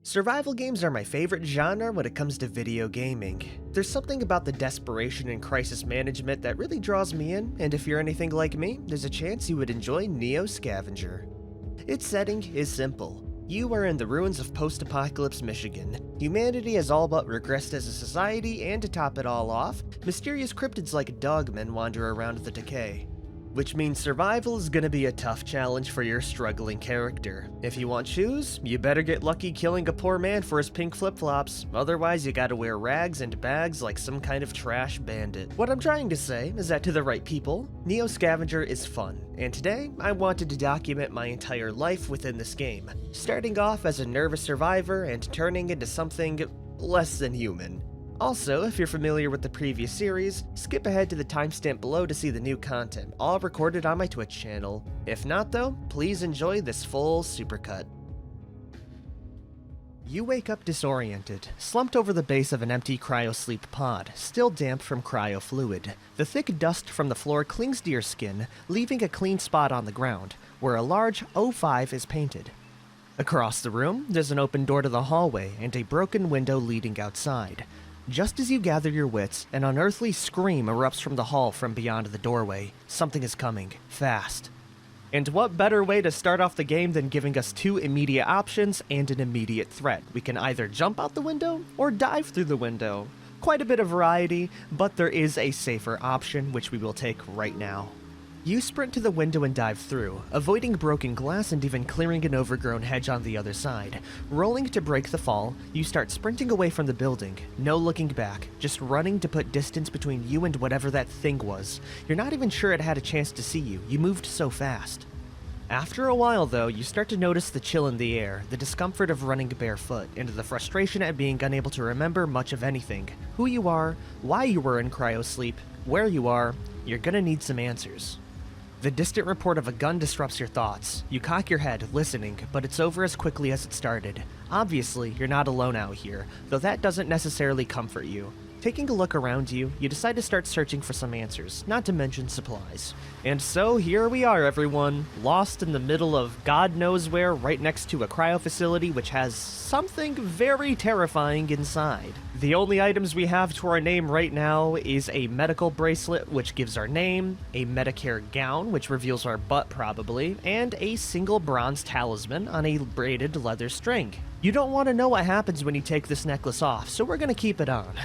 Survival games are my favorite genre when it comes to video gaming. There's something about the desperation and crisis management that really draws me in, and if you're anything like me, there's a chance you would enjoy Neo Scavenger. Its setting is simple. You are in the ruins of post-apocalypse Michigan. Humanity has all but regressed as a society, and to top it all off, mysterious cryptids like dogmen wander around the decay. Which means survival is gonna be a tough challenge for your struggling character. If you want shoes, you better get lucky killing a poor man for his pink flip-flops, otherwise you gotta wear rags and bags like some kind of trash bandit. What I'm trying to say is that to the right people, Neo Scavenger is fun, and today I wanted to document my entire life within this game, starting off as a nervous survivor and turning into something less than human. Also, if you're familiar with the previous series, skip ahead to the timestamp below to see the new content, all recorded on my Twitch channel. If not though, please enjoy this full supercut. You wake up disoriented, slumped over the base of an empty cryosleep pod, still damp from cryo fluid. The thick dust from the floor clings to your skin, leaving a clean spot on the ground, where a large O5 is painted. Across the room, there's an open door to the hallway and a broken window leading outside. Just as you gather your wits, an unearthly scream erupts from the hall from beyond the doorway. Something is coming, fast. And what better way to start off the game than giving us two immediate options and an immediate threat? We can either jump out the window or dive through the window. Quite a bit of variety, but there is a safer option, which we will take right now. You sprint to the window and dive through, avoiding broken glass and even clearing an overgrown hedge on the other side. Rolling to break the fall, you start sprinting away from the building, no looking back, just running to put distance between you and whatever that thing was. You're not even sure it had a chance to see you, you moved so fast. After a while though, you start to notice the chill in the air, the discomfort of running barefoot, and the frustration at being unable to remember much of anything. Who you are, why you were in cryosleep, where you are, you're gonna need some answers. The distant report of a gun disrupts your thoughts. You cock your head, listening, but it's over as quickly as it started. Obviously, you're not alone out here, though that doesn't necessarily comfort you. Taking a look around you, you decide to start searching for some answers, not to mention supplies. And so here we are, everyone, lost in the middle of God knows where, right next to a cryo facility which has something very terrifying inside. The only items we have to our name right now is a medical bracelet, which gives our name, a Medicare gown, which reveals our butt probably, and a single bronze talisman on a braided leather string. You don't want to know what happens when you take this necklace off, so we're gonna keep it on.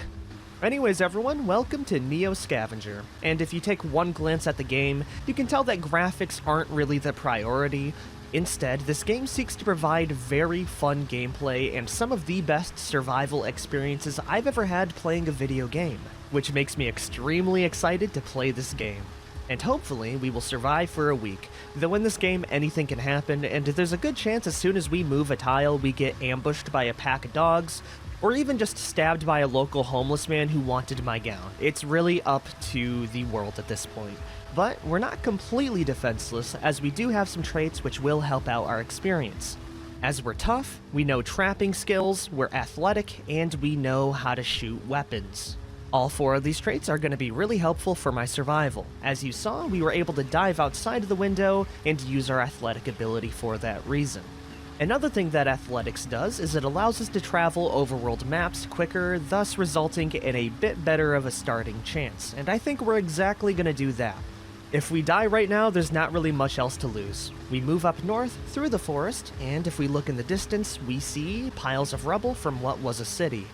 Anyways everyone, welcome to Neo Scavenger, and if you take one glance at the game, you can tell that graphics aren't really the priority. Instead, this game seeks to provide very fun gameplay and some of the best survival experiences I've ever had playing a video game, which makes me extremely excited to play this game. And hopefully, we will survive for a week, though in this game anything can happen, and there's a good chance as soon as we move a tile we get ambushed by a pack of dogs, or even just stabbed by a local homeless man who wanted my gown. It's really up to the world at this point. But we're not completely defenseless, as we do have some traits which will help out our experience. As we're tough, we know trapping skills, we're athletic, and we know how to shoot weapons. All four of these traits are going to be really helpful for my survival. As you saw, we were able to dive outside of the window and use our athletic ability for that reason. Another thing that athletics does is it allows us to travel overworld maps quicker, thus resulting in a bit better of a starting chance, and I think we're exactly going to do that. If we die right now, there's not really much else to lose. We move up north through the forest, and if we look in the distance, we see piles of rubble from what was a city.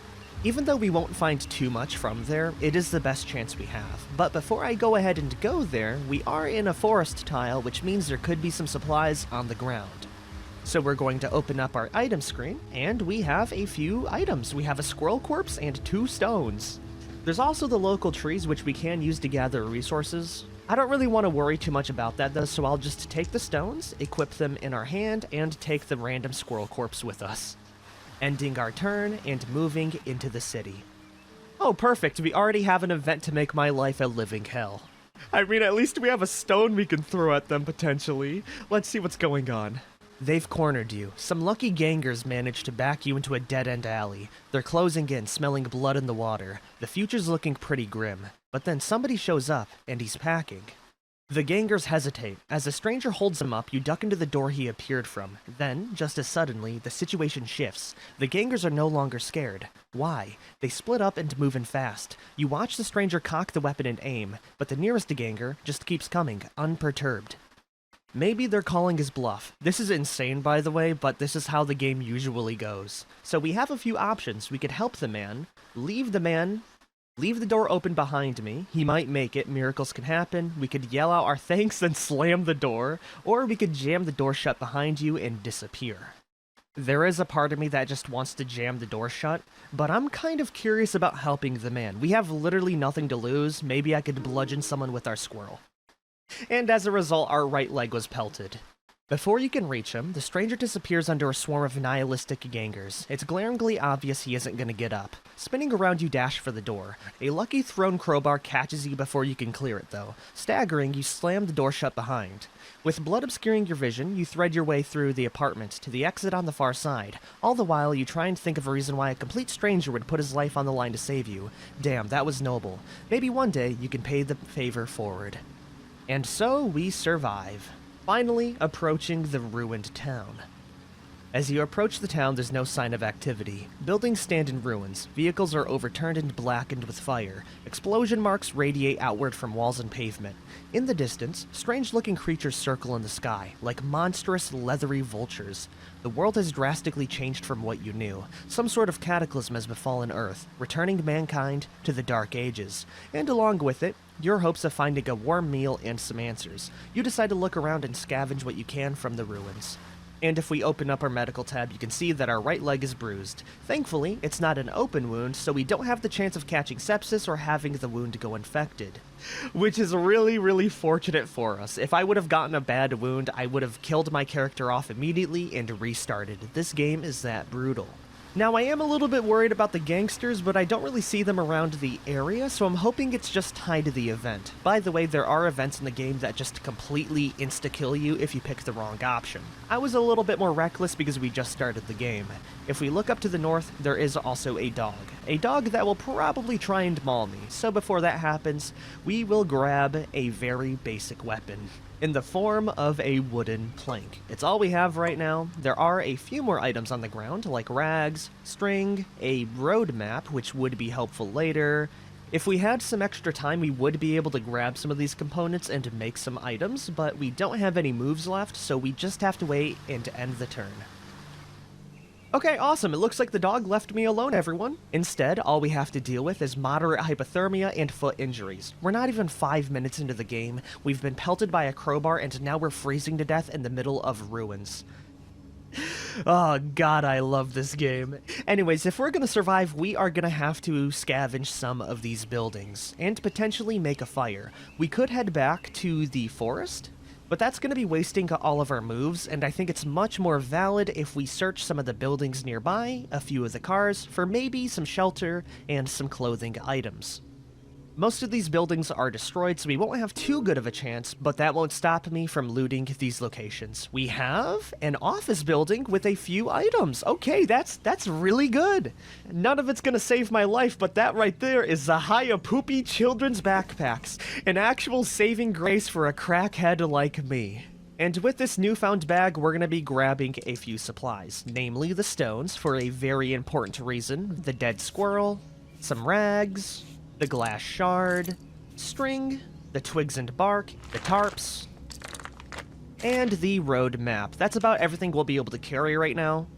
Even though we won't find too much from there, it is the best chance we have. But before I go ahead and go there, we are in a forest tile, which means there could be some supplies on the ground. So we're going to open up our item screen, and we have a few items. We have a squirrel corpse and 2 stones. There's also the local trees, which we can use to gather resources. I don't really want to worry too much about that though, so I'll just take the stones, equip them in our hand, and take the random squirrel corpse with us. Ending our turn and moving into the city. Oh perfect, we already have an event to make my life a living hell. I mean, at least we have a stone we can throw at them potentially. Let's see what's going on. They've cornered you. Some lucky gangers managed to back you into a dead-end alley. They're closing in, smelling blood in the water. The future's looking pretty grim. But then somebody shows up, and he's packing. The gangers hesitate. As a stranger holds them up, you duck into the door he appeared from. Then, just as suddenly, the situation shifts. The gangers are no longer scared. Why? They split up and move in fast. You watch the stranger cock the weapon and aim, but the nearest ganger just keeps coming, unperturbed. Maybe they're calling his bluff. This is insane, by the way, but this is how the game usually goes. So we have a few options. We could help the man, leave the door open behind me. He might make it. Miracles can happen. We could yell out our thanks and slam the door, or we could jam the door shut behind you and disappear. There is a part of me that just wants to jam the door shut, but I'm kind of curious about helping the man. We have literally nothing to lose. Maybe I could bludgeon someone with our squirrel. And as a result, our right leg was pelted. Before you can reach him, the stranger disappears under a swarm of nihilistic gangers. It's glaringly obvious he isn't going to get up. Spinning around, you dash for the door. A lucky thrown crowbar catches you before you can clear it, though. Staggering, you slam the door shut behind. With blood obscuring your vision, you thread your way through the apartment to the exit on the far side. All the while, you try and think of a reason why a complete stranger would put his life on the line to save you. Damn, that was noble. Maybe one day you can pay the favor forward. And so we survive. Finally, approaching the ruined town. As you approach the town, there's no sign of activity. Buildings stand in ruins, vehicles are overturned and blackened with fire, explosion marks radiate outward from walls and pavement. In the distance, strange-looking creatures circle in the sky, like monstrous, leathery vultures. The world has drastically changed from what you knew. Some sort of cataclysm has befallen Earth, returning mankind to the Dark Ages. And along with it, your hopes of finding a warm meal and some answers. You decide to look around and scavenge what you can from the ruins. And if we open up our medical tab, you can see that our right leg is bruised. Thankfully, it's not an open wound, so we don't have the chance of catching sepsis or having the wound go infected. Which is really, really fortunate for us. If I would have gotten a bad wound, I would have killed my character off immediately and restarted. This game is that brutal. Now, I am a little bit worried about the gangsters, but I don't really see them around the area, so I'm hoping it's just tied to the event. By the way, there are events in the game that just completely insta-kill you if you pick the wrong option. I was a little bit more reckless because we just started the game. If we look up to the north, there is also a dog. A dog that will probably try and maul me, so before that happens, we will grab a very basic weapon. In the form of a wooden plank. It's all we have right now. There are a few more items on the ground, like rags, string, a road map, which would be helpful later. If we had some extra time, we would be able to grab some of these components and make some items, but we don't have any moves left, so we just have to wait and end the turn. Okay, awesome. It looks like the dog left me alone, everyone. Instead, all we have to deal with is moderate hypothermia and foot injuries. We're not even 5 minutes into the game. We've been pelted by a crowbar, and now we're freezing to death in the middle of ruins. Oh god, I love this game. Anyways, if we're gonna survive, we are gonna have to scavenge some of these buildings, and potentially make a fire. We could head back to the forest, but that's going to be wasting all of our moves, and I think it's much more valid if we search some of the buildings nearby, a few of the cars, for maybe some shelter and some clothing items. Most of these buildings are destroyed, so we won't have too good of a chance, but that won't stop me from looting these locations. We have an office building with a few items. Okay, that's really good. None of it's gonna save my life, but that right there is Zahaya Poopy Children's Backpacks, an actual saving grace for a crackhead like me. And with this newfound bag, we're going to be grabbing a few supplies, namely the stones for a very important reason, the dead squirrel, some rags, the glass shard, string, the twigs and bark, the tarps, and the road map. That's about everything we'll be able to carry right now.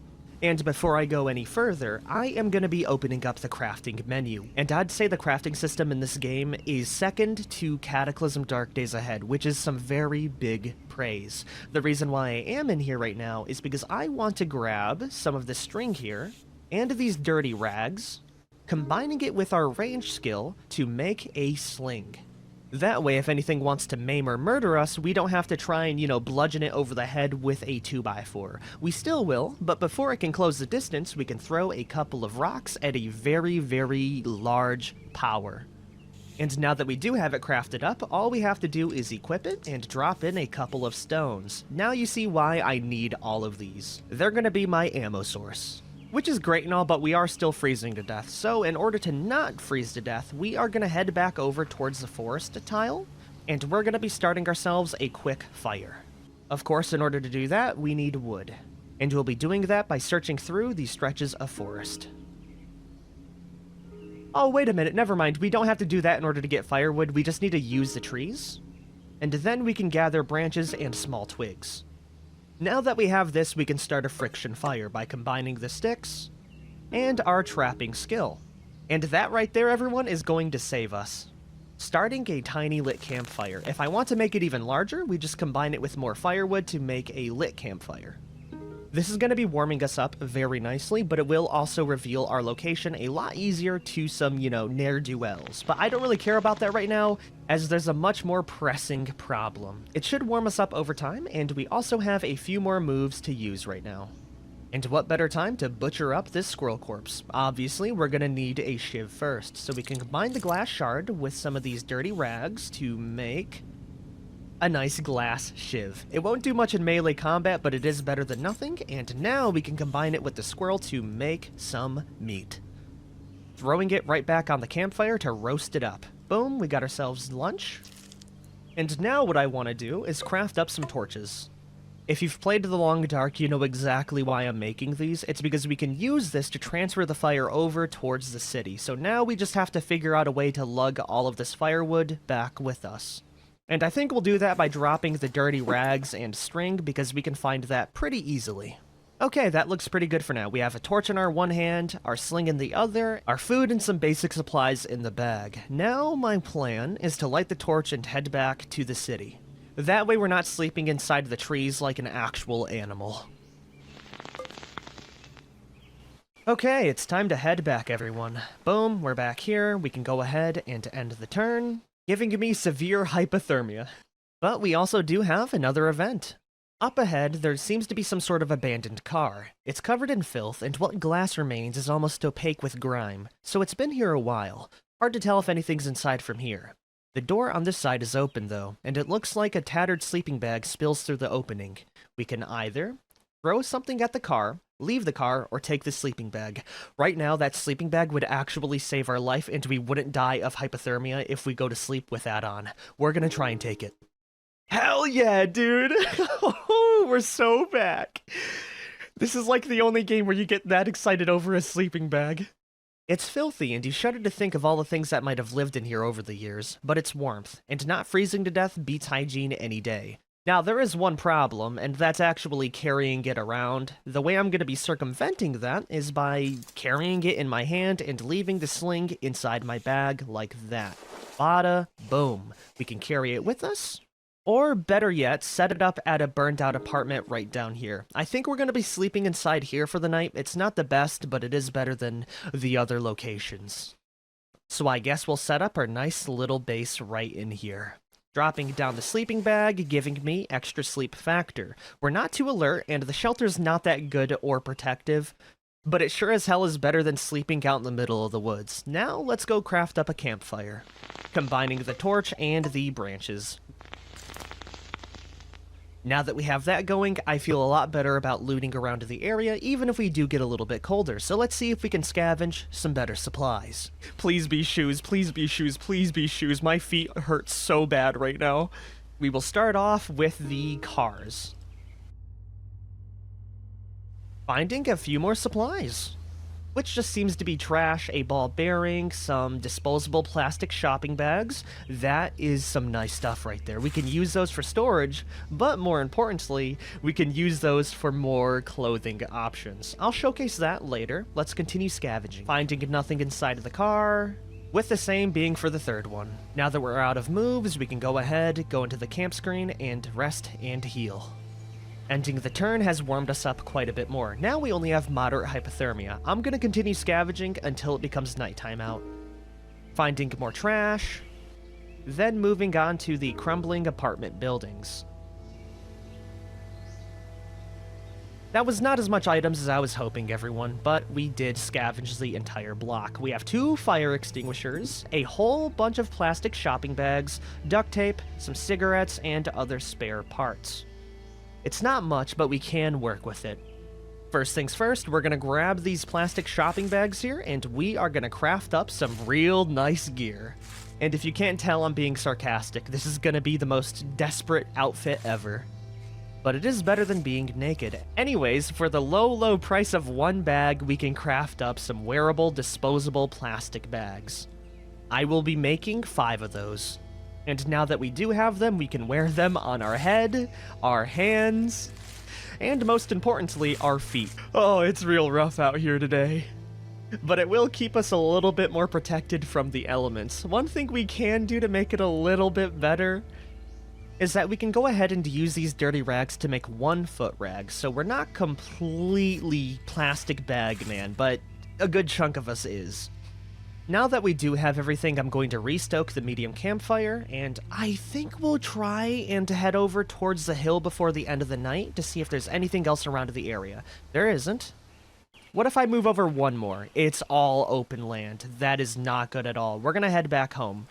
And before I go any further, I am going to be opening up the crafting menu. And I'd say the crafting system in this game is second to Cataclysm Dark Days Ahead, which is some very big praise. The reason why I am in here right now is because I want to grab some of this string here, and these dirty rags, combining it with our range skill to make a sling. That way, if anything wants to maim or murder us, we don't have to try and, bludgeon it over the head with a 2x4. We still will, but before it can close the distance, we can throw a couple of rocks at a very, very large power. And now that we do have it crafted up, all we have to do is equip it and drop in a couple of stones. Now you see why I need all of these. They're gonna be my ammo source. Which is great and all, but we are still freezing to death, so in order to not freeze to death, we are going to head back over towards the forest tile, And we're going to be starting ourselves a quick fire. Of course, in order to do that, we need wood. And we'll be doing that by searching through these stretches of forest. Oh, wait a minute, never mind. We don't have to do that in order to get firewood, we just need to use the trees. And then we can gather branches and small twigs. Now that we have this, we can start a friction fire by combining the sticks and our trapping skill. And that right there, everyone, is going to save us. Starting a tiny lit campfire. If I want to make it even larger, we just combine it with more firewood to make a lit campfire. This is going to be warming us up very nicely, but it will also reveal our location a lot easier to some, ne'er-do-wells. But I don't really care about that right now, as there's a much more pressing problem. It should warm us up over time, and we also have a few more moves to use right now. And what better time to butcher up this squirrel corpse? Obviously, we're going to need a shiv first, so we can combine the glass shard with some of these dirty rags to make a nice glass shiv. It won't do much in melee combat, but it is better than nothing, and now we can combine it with the squirrel to make some meat. Throwing it right back on the campfire to roast it up. Boom, we got ourselves lunch. And now what I want to do is craft up some torches. If you've played The Long Dark, you know exactly why I'm making these. It's because we can use this to transfer the fire over towards the city. So now we just have to figure out a way to lug all of this firewood back with us. And I think we'll do that by dropping the dirty rags and string, because we can find that pretty easily. Okay, that looks pretty good for now. We have a torch in our one hand, our sling in the other, our food and some basic supplies in the bag. Now my plan is to light the torch and head back to the city. That way we're not sleeping inside the trees like an actual animal. Okay, it's time to head back, everyone. Boom, we're back here. We can go ahead and end the turn, giving me severe hypothermia. But we also do have another event. Up ahead, there seems to be some sort of abandoned car. It's covered in filth, and what glass remains is almost opaque with grime, so it's been here a while. Hard to tell if anything's inside from here. The door on this side is open, though, and it looks like a tattered sleeping bag spills through the opening. We can either throw something at the car, leave the car, or take the sleeping bag. Right now, that sleeping bag would actually save our life, and we wouldn't die of hypothermia if we go to sleep with that on. We're gonna try and take it. Hell yeah, dude! We're so back! This is like the only game where you get that excited over a sleeping bag. It's filthy, and you shudder to think of all the things that might have lived in here over the years, but it's warmth, and not freezing to death beats hygiene any day. Now, there is one problem, and that's actually carrying it around. The way I'm going to be circumventing that is by carrying it in my hand and leaving the sling inside my bag like that. Bada boom. We can carry it with us, or better yet, set it up at a burned-out apartment right down here. I think we're going to be sleeping inside here for the night. It's not the best, but it is better than the other locations. So I guess we'll set up our nice little base right in here. Dropping down the sleeping bag, giving me extra sleep factor. We're not too alert, and the shelter's not that good or protective, but it sure as hell is better than sleeping out in the middle of the woods. Now, let's go craft up a campfire, combining the torch and the branches. Now that we have that going, I feel a lot better about looting around the area, even if we do get a little bit colder. So let's see if we can scavenge some better supplies. Please be shoes, please be shoes, please be shoes. My feet hurt so bad right now. We will start off with the cars. Finding a few more supplies, which just seems to be trash, a ball bearing, some disposable plastic shopping bags. That is some nice stuff right there. We can use those for storage, but more importantly, we can use those for more clothing options. I'll showcase that later. Let's continue scavenging. Finding nothing inside of the car, with the same being for the third one. Now that we're out of moves, we can go ahead, go into the camp screen, and rest and heal. Ending the turn has warmed us up quite a bit more. Now we only have moderate hypothermia. I'm going to continue scavenging until it becomes nighttime out. Finding more trash, then moving on to the crumbling apartment buildings. That was not as much items as I was hoping, everyone, but we did scavenge the entire block. We have 2 fire extinguishers, a whole bunch of plastic shopping bags, duct tape, some cigarettes, and other spare parts. It's not much, but we can work with it. First things first, we're going to grab these plastic shopping bags here, and we are going to craft up some real nice gear. And if you can't tell I'm being sarcastic, this is gonna be the most desperate outfit ever. But it is better than being naked. Anyways, for the low price of one bag, we can craft up some wearable, disposable plastic bags. I will be making 5 of those. And now that we do have them, we can wear them on our head, our hands, and most importantly, our feet. Oh, it's real rough out here today. But it will keep us a little bit more protected from the elements. One thing we can do to make it a little bit better is that we can go ahead and use these dirty rags to make 1-foot rags, so we're not completely plastic bag man, but a good chunk of us is. Now that we do have everything, I'm going to restoke the medium campfire, and I think we'll try and head over towards the hill before the end of the night to see if there's anything else around the area. There isn't. What if I move over one more? It's all open land. That is not good at all. We're gonna head back home.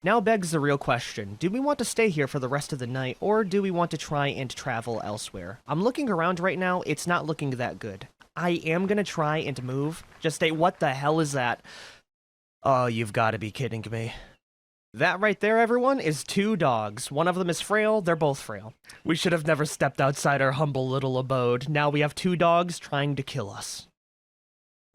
Now begs the real question, do we want to stay here for the rest of the night, or do we want to try and travel elsewhere? I'm looking around right now, it's not looking that good. I am gonna try and move. Just say, what the hell is that? Oh, you've gotta be kidding me. That right there, everyone, is 2 dogs. One of them is frail, they're both frail. We should have never stepped outside our humble little abode. Now we have 2 dogs trying to kill us.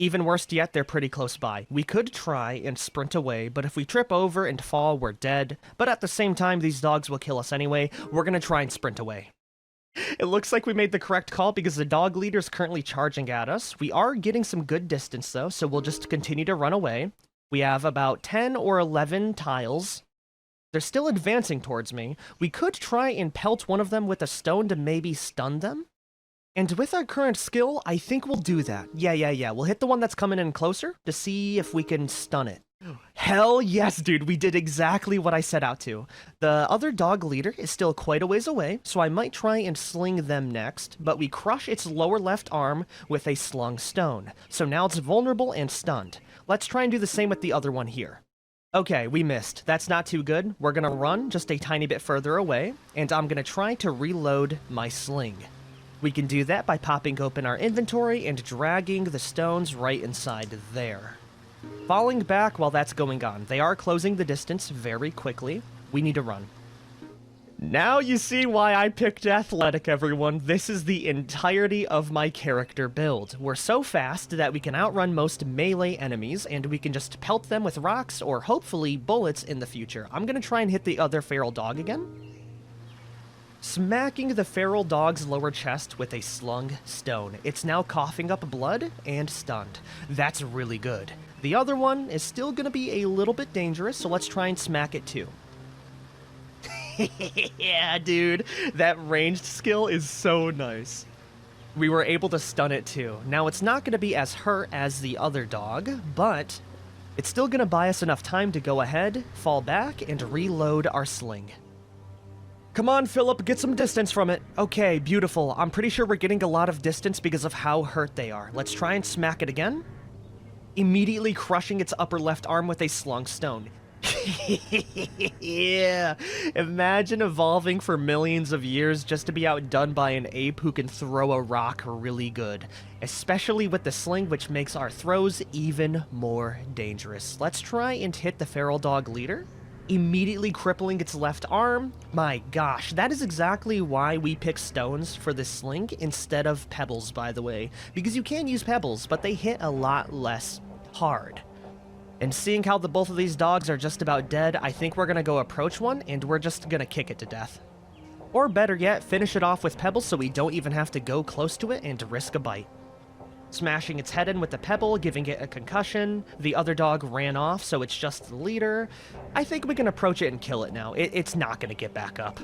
Even worse yet, they're pretty close by. We could try and sprint away, but if we trip over and fall, we're dead. But at the same time, these dogs will kill us anyway. We're gonna try and sprint away. It looks like we made the correct call because the dog leader is currently charging at us. We are getting some good distance though, so we'll just continue to run away. We have about 10 or 11 tiles. They're still advancing towards me. We could try and pelt one of them with a stone to maybe stun them. And with our current skill, I think we'll do that. Yeah. We'll hit the one that's coming in closer to see if we can stun it. Hell yes, dude, we did exactly what I set out to. The other dog leader is still quite a ways away, so I might try and sling them next, but we crush its lower left arm with a slung stone. So now it's vulnerable and stunned. Let's try and do the same with the other one here. Okay, we missed. That's not too good. We're gonna run just a tiny bit further away, and I'm gonna try to reload my sling. We can do that by popping open our inventory and dragging the stones right inside there. Falling back while that's going on. They are closing the distance very quickly. We need to run. Now you see why I picked Athletic, everyone. This is the entirety of my character build. We're so fast that we can outrun most melee enemies, and we can just pelt them with rocks or hopefully bullets in the future. I'm gonna try and hit the other feral dog again. Smacking the feral dog's lower chest with a slung stone. It's now coughing up blood and stunned. That's really good. The other one is still gonna be a little bit dangerous, so let's try and smack it too. Yeah, dude, that ranged skill is so nice. We were able to stun it too. Now, it's not gonna be as hurt as the other dog, but it's still gonna buy us enough time to go ahead, fall back, and reload our sling. Come on, Philip, get some distance from it. Okay, beautiful. I'm pretty sure we're getting a lot of distance because of how hurt they are. Let's try and smack it again. Immediately crushing its upper left arm with a slung stone. Yeah, imagine evolving for millions of years just to be outdone by an ape who can throw a rock really good. Especially with the sling, which makes our throws even more dangerous. Let's try and hit the feral dog leader. Immediately crippling its left arm. My gosh, that is exactly why we pick stones for this sling instead of pebbles, by the way. Because you can use pebbles, but they hit a lot less hard. And seeing how the both of these dogs are just about dead, I think we're gonna go approach one, and we're just gonna kick it to death. Or better yet, finish it off with pebbles so we don't even have to go close to it and risk a bite. Smashing its head in with the pebble, giving it a concussion. The other dog ran off, so it's just the leader. I think we can approach it and kill it now. It's not gonna get back up.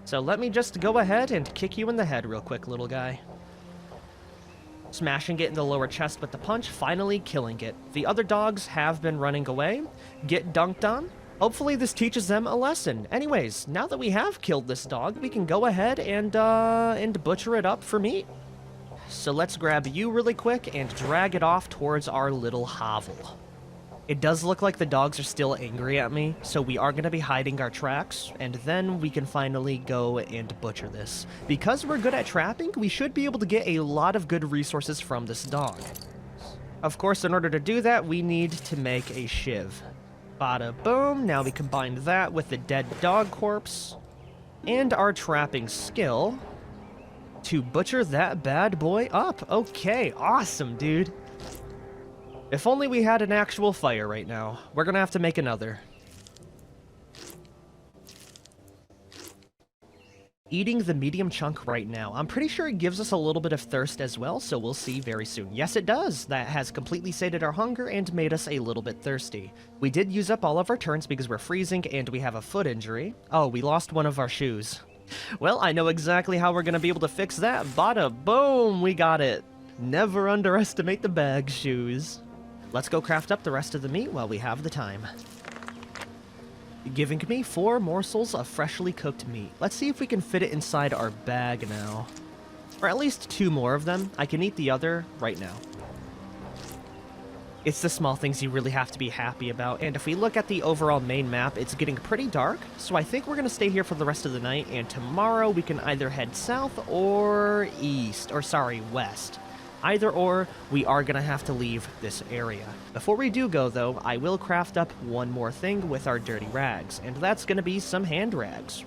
So let me just go ahead and kick you in the head real quick, little guy. Smashing it in the lower chest with the punch, finally killing it. The other dogs have been running away. Get dunked on. Hopefully this teaches them a lesson. Anyways, now that we have killed this dog, we can go ahead and butcher it up for meat. So let's grab you really quick and drag it off towards our little hovel. It does look like the dogs are still angry at me, so we are going to be hiding our tracks, and then we can finally go and butcher this. Because we're good at trapping, we should be able to get a lot of good resources from this dog. Of course, in order to do that, we need to make a shiv. Bada boom. Now we combine that with the dead dog corpse and our trapping skill to butcher that bad boy up. Okay, awesome, dude. If only we had an actual fire right now. We're gonna have to make another. Eating the medium chunk right now. I'm pretty sure it gives us a little bit of thirst as well, so we'll see very soon. Yes, it does. That has completely sated our hunger and made us a little bit thirsty. We did use up all of our turns because we're freezing and we have a foot injury. Oh, we lost one of our shoes. Well, I know exactly how we're going to be able to fix that. Bada boom, we got it. Never underestimate the bag shoes. Let's go craft up the rest of the meat while we have the time. Giving me 4 morsels of freshly cooked meat. Let's see if we can fit it inside our bag now. Or at least 2 more of them. I can eat the other right now. It's the small things you really have to be happy about, and if we look at the overall main map, it's getting pretty dark, so I think we're going to stay here for the rest of the night, and tomorrow we can either head south or west. Either or, we are going to have to leave this area. Before we do go, though, I will craft up one more thing with our dirty rags, and that's going to be some hand rags.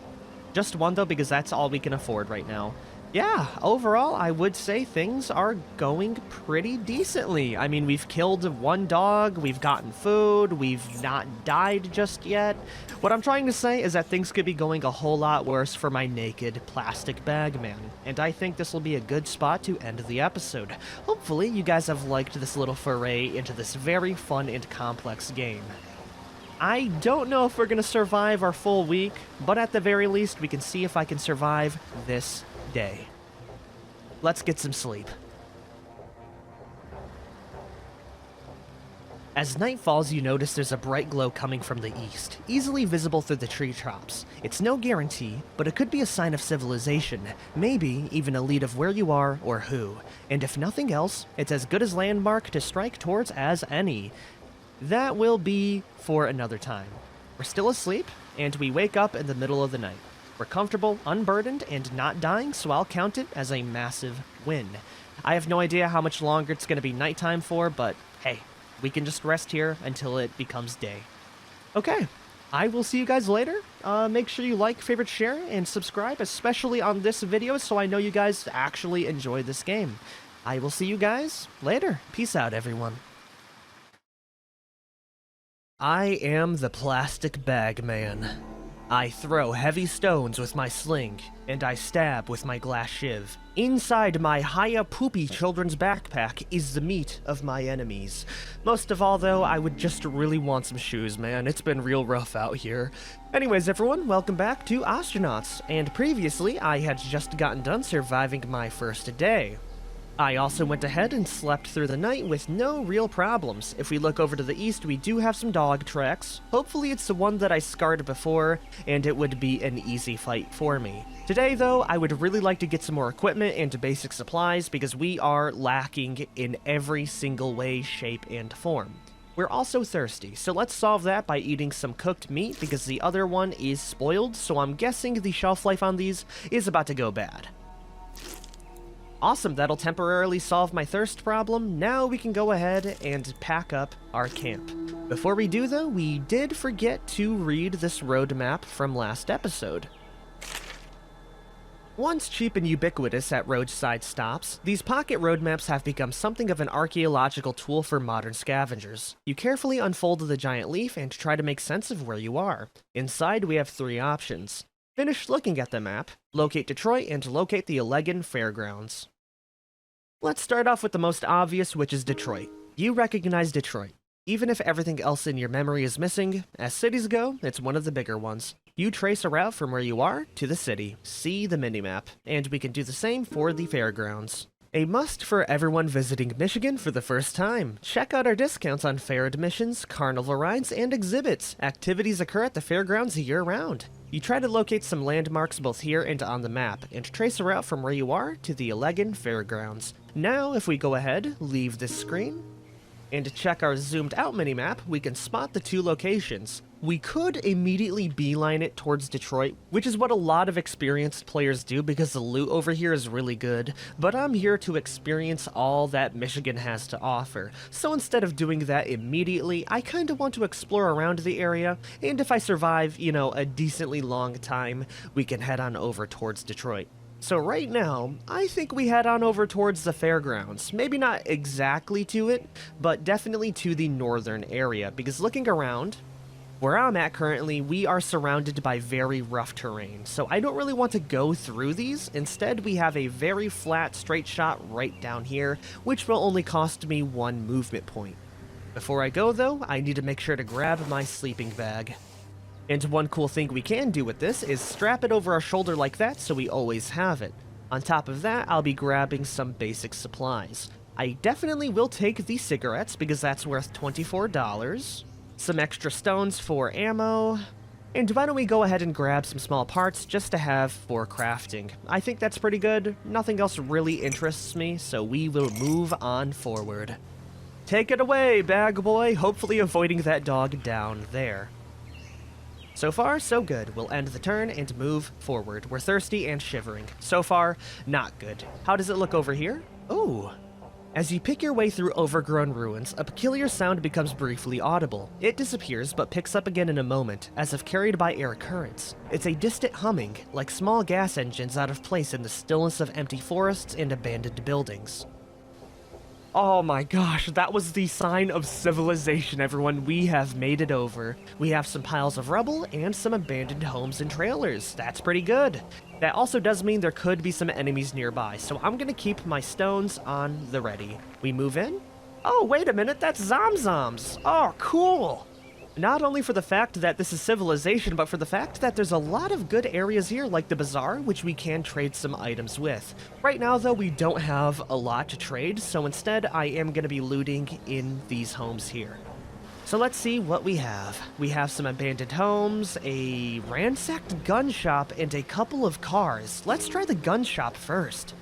Just one, though, because that's all we can afford right now. Yeah, overall, I would say things are going pretty decently. I mean, we've killed 1 dog, we've gotten food, we've not died just yet. What I'm trying to say is that things could be going a whole lot worse for my naked plastic bag man, and I think this will be a good spot to end the episode. Hopefully, you guys have liked this little foray into this very fun and complex game. I don't know if we're going to survive our full week, but at the very least, we can see if I can survive this day. Let's get some sleep. As night falls, you notice there's a bright glow coming from the east, easily visible through the treetops. It's no guarantee, but it could be a sign of civilization, maybe even a lead of where you are or who. And if nothing else, it's as good a landmark to strike towards as any. That will be for another time. We're still asleep, and we wake up in the middle of the night. We're comfortable, unburdened, and not dying, so I'll count it as a massive win. I have no idea how much longer it's going to be nighttime for, but hey, we can just rest here until it becomes day. Okay, I will see you guys later. Make sure you like, favorite, share, and subscribe, especially on this video, so I know you guys actually enjoy this game. I will see you guys later. Peace out, everyone. I am the plastic bag man. I throw heavy stones with my sling, and I stab with my glass shiv. Inside my Haya Poopy children's backpack is the meat of my enemies. Most of all, though, I would just really want some shoes, man. It's been real rough out here. Anyways, everyone, welcome back to Astronauts, and previously, I had just gotten done surviving my first day. I also went ahead and slept through the night with no real problems. If we look over to the east, we do have some dog tracks. Hopefully it's the one that I scarred before, and it would be an easy fight for me. Today, though, I would really like to get some more equipment and basic supplies because we are lacking in every single way, shape, and form. We're also thirsty, so let's solve that by eating some cooked meat because the other one is spoiled, so I'm guessing the shelf life on these is about to go bad. Awesome, that'll temporarily solve my thirst problem. Now we can go ahead and pack up our camp. Before we do, though, we did forget to read this road map from last episode. Once cheap and ubiquitous at roadside stops, these pocket road maps have become something of an archaeological tool for modern scavengers. You carefully unfold the giant leaf and try to make sense of where you are. Inside, we have 3 options. Finish looking at the map, locate Detroit, and locate the Allegan Fairgrounds. Let's start off with the most obvious, which is Detroit. You recognize Detroit. Even if everything else in your memory is missing, as cities go, it's one of the bigger ones. You trace a route from where you are to the city. See the minimap, and we can do the same for the fairgrounds. A must for everyone visiting Michigan for the first time. Check out our discounts on fair admissions, carnival rides, and exhibits. Activities occur at the fairgrounds year-round. You try to locate some landmarks both here and on the map, and trace a route from where you are to the Allegan Fairgrounds. Now, if we go ahead, leave this screen, And to check our zoomed out minimap, we can spot the two locations. We could immediately beeline it towards Detroit, which is what a lot of experienced players do because the loot over here is really good, but I'm here to experience all that Michigan has to offer. So instead of doing that immediately, I kinda want to explore around the area, and if I survive, you know, a decently long time, we can head on over towards Detroit. So right now, I think we head on over towards the fairgrounds. Maybe not exactly to it, but definitely to the northern area, because looking around, where I'm at currently, we are surrounded by very rough terrain, so I don't really want to go through these. Instead, we have a very flat, straight shot right down here, which will only cost me 1 movement point. Before I go though, I need to make sure to grab my sleeping bag. And one cool thing we can do with this is strap it over our shoulder like that so we always have it. On top of that, I'll be grabbing some basic supplies. I definitely will take the cigarettes because that's worth $24. Some extra stones for ammo. And why don't we go ahead and grab some small parts just to have for crafting. I think that's pretty good. Nothing else really interests me, so we will move on forward. Take it away, bag boy, hopefully avoiding that dog down there. So far, so good. We'll end the turn and move forward. We're thirsty and shivering. So far, not good. How does it look over here? Ooh. As you pick your way through overgrown ruins, a peculiar sound becomes briefly audible. It disappears, but picks up again in a moment, as if carried by air currents. It's a distant humming, like small gas engines out of place in the stillness of empty forests and abandoned buildings. Oh my gosh, that was the sign of civilization, everyone. We have made it over. We have some piles of rubble and some abandoned homes and trailers. That's pretty good. That also does mean there could be some enemies nearby, so I'm gonna keep my stones on the ready. We move in? Oh, wait a minute, that's Zomzoms. Oh, cool. Not only for the fact that this is civilization, but for the fact that there's a lot of good areas here, like the bazaar, which we can trade some items with. Right now, though, we don't have a lot to trade, so instead I am going to be looting in these homes here. So let's see what we have. We have some abandoned homes, a ransacked gun shop, and a couple of cars. Let's try the gun shop first.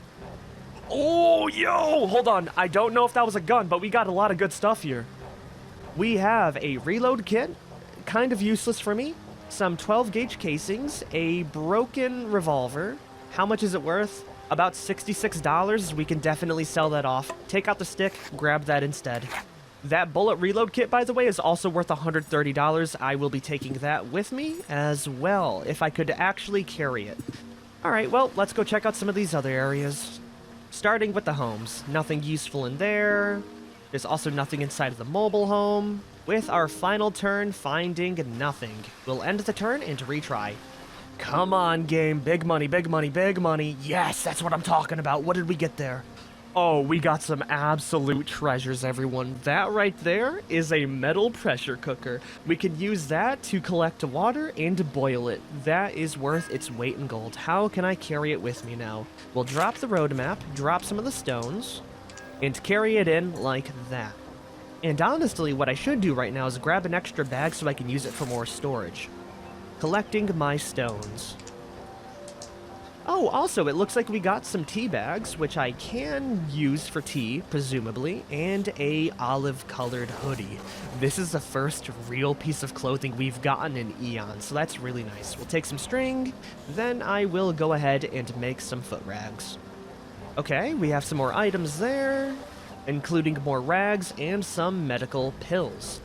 Oh, yo! Hold on, I don't know if that was a gun, but we got a lot of good stuff here. We have a reload kit, kind of useless for me, some 12 gauge casings, a broken revolver. How much is it worth? About $66. We can definitely sell that off. Take out the stick, grab that instead. That bullet reload kit, by the way, is also worth $130. I will be taking that with me as well, if I could actually carry it. Alright, well, let's go check out some of these other areas. Starting with the homes. Nothing useful in there. There's also nothing inside of the mobile home. With our final turn, finding nothing. We'll end the turn and retry. Come on, game. Big money, big money, big money. Yes, that's what I'm talking about. What did we get there? Oh, we got some absolute treasures, everyone. That right there is a metal pressure cooker. We can use that to collect water and boil it. That is worth its weight in gold. How can I carry it with me now? We'll drop the road map, drop some of the stones, and carry it in like that. And honestly, what I should do right now is grab an extra bag so I can use it for more storage. Collecting my stones. Oh, also, it looks like we got some tea bags, which I can use for tea, presumably, and a olive-colored hoodie. This is the first real piece of clothing we've gotten in eons, so that's really nice. We'll take some string, then I will go ahead and make some foot rags. Okay, we have some more items there, including more rags and some medical pills.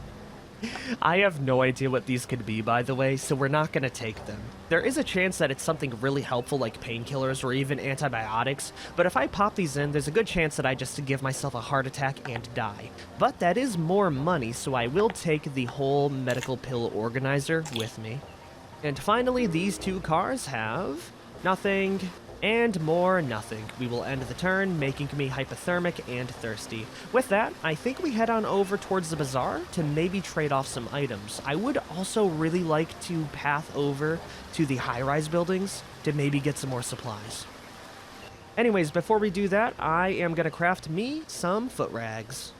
I have no idea what these could be, by the way, so we're not going to take them. There is a chance that it's something really helpful like painkillers or even antibiotics, but if I pop these in, there's a good chance that I just give myself a heart attack and die. But that is more money, so I will take the whole medical pill organizer with me. And finally, these two cars have nothing. And more nothing. We will end the turn, making me hypothermic and thirsty. With that, I think we head on over towards the bazaar to maybe trade off some items. I would also really like to path over to the high-rise buildings to maybe get some more supplies. Anyways, before we do that, I am gonna craft me some foot rags.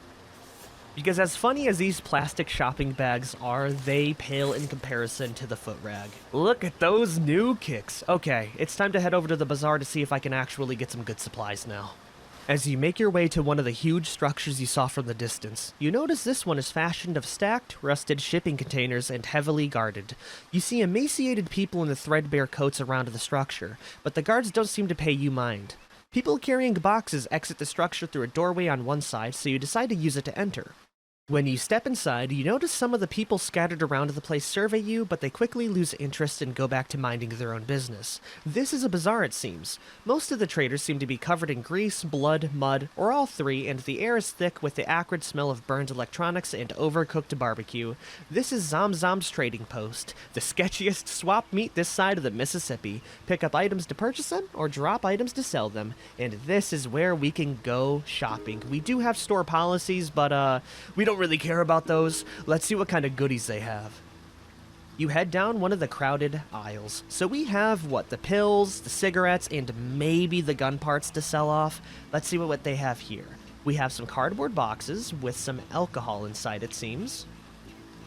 Because as funny as these plastic shopping bags are, they pale in comparison to the foot rag. Look at those new kicks. Okay, it's time to head over to the bazaar to see if I can actually get some good supplies now. As you make your way to one of the huge structures you saw from the distance, you notice this one is fashioned of stacked, rusted shipping containers and heavily guarded. You see emaciated people in the threadbare coats around the structure, but the guards don't seem to pay you mind. People carrying boxes exit the structure through a doorway on one side, so you decide to use it to enter. When you step inside, you notice some of the people scattered around the place survey you, but they quickly lose interest and go back to minding their own business. This is a bazaar, it seems. Most of the traders seem to be covered in grease, blood, mud, or all three, and the air is thick with the acrid smell of burned electronics and overcooked barbecue. This is Zamzam's trading post, the sketchiest swap meet this side of the Mississippi. Pick up items to purchase them, or drop items to sell them, and this is where we can go shopping. We do have store policies, but we don't really care about those. Let's see what kind of goodies they have. You head down one of the crowded aisles. So we have, the pills, the cigarettes, and maybe the gun parts to sell off. Let's see what they have here. We have some cardboard boxes with some alcohol inside, it seems.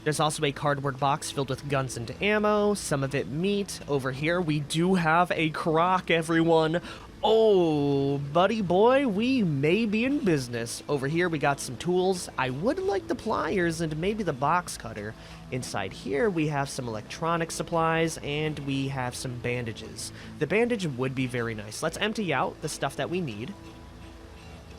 There's also a cardboard box filled with guns and ammo, some of it meat. Over here, we do have a crock, everyone. Oh, buddy boy, we may be in business. Over here, we got some tools. I would like the pliers and maybe the box cutter. Inside here, we have some electronic supplies and we have some bandages. The bandage would be very nice. Let's empty out the stuff that we need.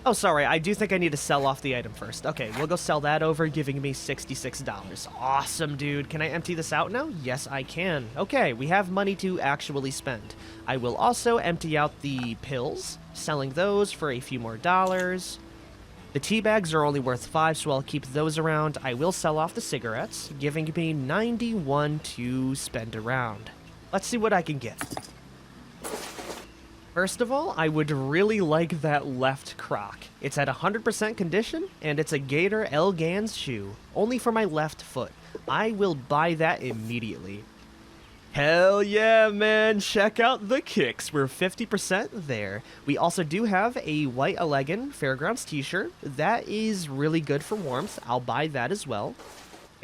Oh, sorry, I do think I need to sell off the item first. Okay, we'll go sell that over, giving me $66. Awesome, dude. Can I empty this out now? Yes, I can. Okay, we have money to actually spend. I will also empty out the pills, selling those for a few more dollars. The tea bags are only worth 5, so I'll keep those around. I will sell off the cigarettes, giving me 91 to spend around. Let's see what I can get. First of all, I would really like that left croc. It's at 100% condition, and it's a Gator L Gans shoe, only for my left foot. I will buy that immediately. Hell yeah, man, check out the kicks. We're 50% there. We also do have a white elegant Fairgrounds t-shirt. That is really good for warmth. I'll buy that as well.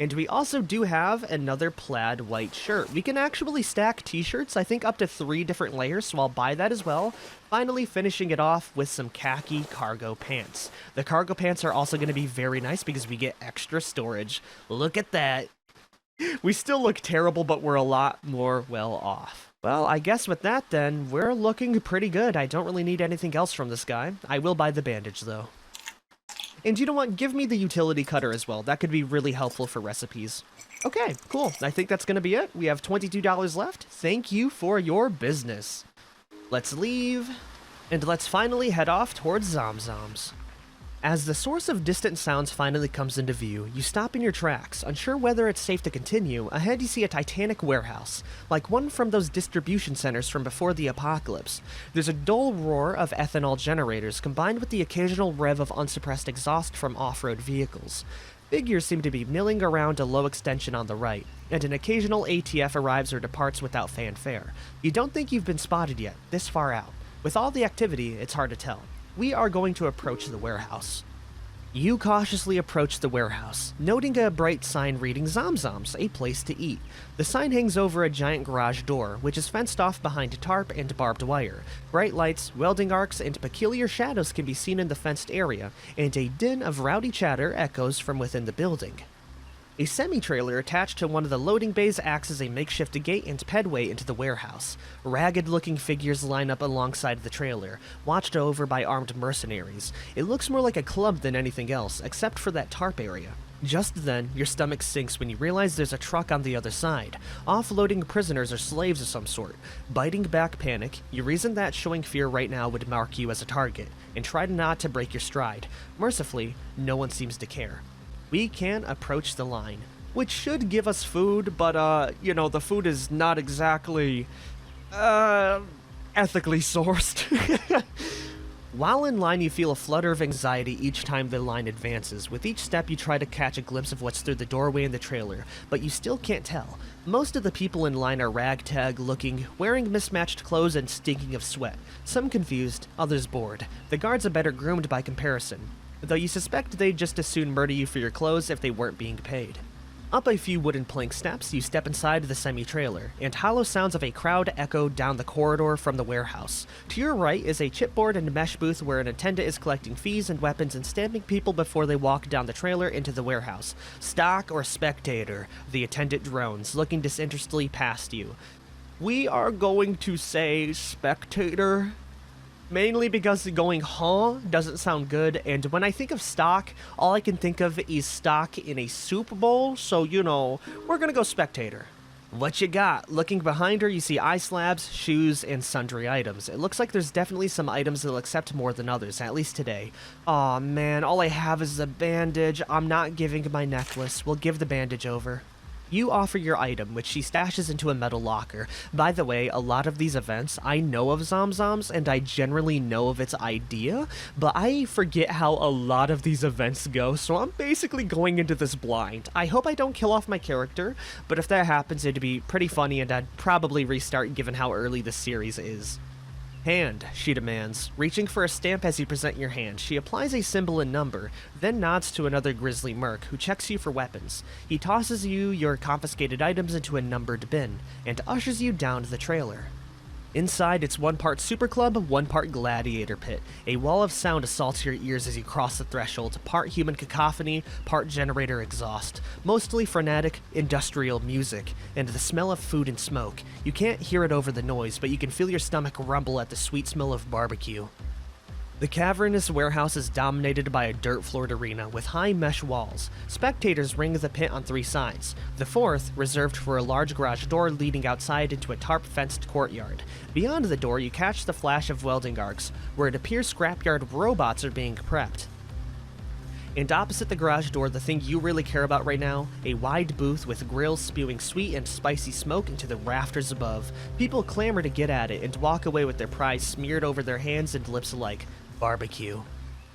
And we also do have another plaid white shirt. We can actually stack t-shirts, I think up to 3 different layers, so I'll buy that as well. Finally finishing it off with some khaki cargo pants. The cargo pants are also going to be very nice because we get extra storage. Look at that. We still look terrible, but we're a lot more well off. Well, I guess with that then, we're looking pretty good. I don't really need anything else from this guy. I will buy the bandage though. And you know what? Give me the utility cutter as well. That could be really helpful for recipes. Okay, cool. I think that's going to be it. We have $22 left. Thank you for your business. Let's leave, and let's finally head off towards Zamzam's. As the source of distant sounds finally comes into view, you stop in your tracks, unsure whether it's safe to continue. Ahead you see a titanic warehouse, like one from those distribution centers from before the apocalypse. There's a dull roar of ethanol generators combined with the occasional rev of unsuppressed exhaust from off-road vehicles. Figures seem to be milling around a low extension on the right, and an occasional ATF arrives or departs without fanfare. You don't think you've been spotted yet, this far out. With all the activity, it's hard to tell. We are going to approach the warehouse. You cautiously approach the warehouse, noting a bright sign reading Zamzam's, a place to eat. The sign hangs over a giant garage door, which is fenced off behind a tarp and barbed wire. Bright lights, welding arcs, and peculiar shadows can be seen in the fenced area, and a din of rowdy chatter echoes from within the building. A semi-trailer attached to one of the loading bays acts as a makeshift gate and pedway into the warehouse. Ragged-looking figures line up alongside the trailer, watched over by armed mercenaries. It looks more like a club than anything else, except for that tarp area. Just then, your stomach sinks when you realize there's a truck on the other side, offloading prisoners or slaves of some sort. Biting back panic, you reason that showing fear right now would mark you as a target, and try not to break your stride. Mercifully, no one seems to care. We can approach the line, which should give us food, but, the food is not exactly, ethically sourced. While in line, you feel a flutter of anxiety each time the line advances. With each step, you try to catch a glimpse of what's through the doorway in the trailer, but you still can't tell. Most of the people in line are ragtag looking, wearing mismatched clothes and stinking of sweat. Some confused, others bored. The guards are better groomed by comparison, though you suspect they'd just as soon murder you for your clothes if they weren't being paid. Up a few wooden plank steps, you step inside the semi-trailer, and hollow sounds of a crowd echo down the corridor from the warehouse. To your right is a chipboard and mesh booth where an attendant is collecting fees and weapons and stamping people before they walk down the trailer into the warehouse. Stock or spectator? The attendant drones, looking disinterestedly past you. We are going to say spectator. Mainly because going huh doesn't sound good, and when I think of stock, all I can think of is stock in a Super Bowl, so you know, we're gonna go spectator. What you got? Looking behind her, you see eye slabs, shoes, and sundry items. It looks like there's definitely some items that'll accept more than others, at least today. Aw man, all I have is a bandage. I'm not giving my necklace. We'll give the bandage over. You offer your item, which she stashes into a metal locker. By the way, a lot of these events, I know of Zomzoms, and I generally know of its idea, but I forget how a lot of these events go, so I'm basically going into this blind. I hope I don't kill off my character, but if that happens, it'd be pretty funny, and I'd probably restart given how early the series is. Hand, she demands, reaching for a stamp as you present your hand. She applies a symbol and number, then nods to another grizzly merc, who checks you for weapons. He tosses you your confiscated items into a numbered bin, and ushers you down to the trailer. Inside, it's one part Super Club, one part Gladiator Pit. A wall of sound assaults your ears as you cross the threshold, part human cacophony, part generator exhaust. Mostly frenetic, industrial music, and the smell of food and smoke. You can't hear it over the noise, but you can feel your stomach rumble at the sweet smell of barbecue. The cavernous warehouse is dominated by a dirt-floored arena with high mesh walls. Spectators ring the pit on 3 sides, the 4th reserved for a large garage door leading outside into a tarp-fenced courtyard. Beyond the door, you catch the flash of welding arcs, where it appears scrapyard robots are being prepped. And opposite the garage door, the thing you really care about right now, a wide booth with grills spewing sweet and spicy smoke into the rafters above. People clamor to get at it and walk away with their prize smeared over their hands and lips alike. Barbecue.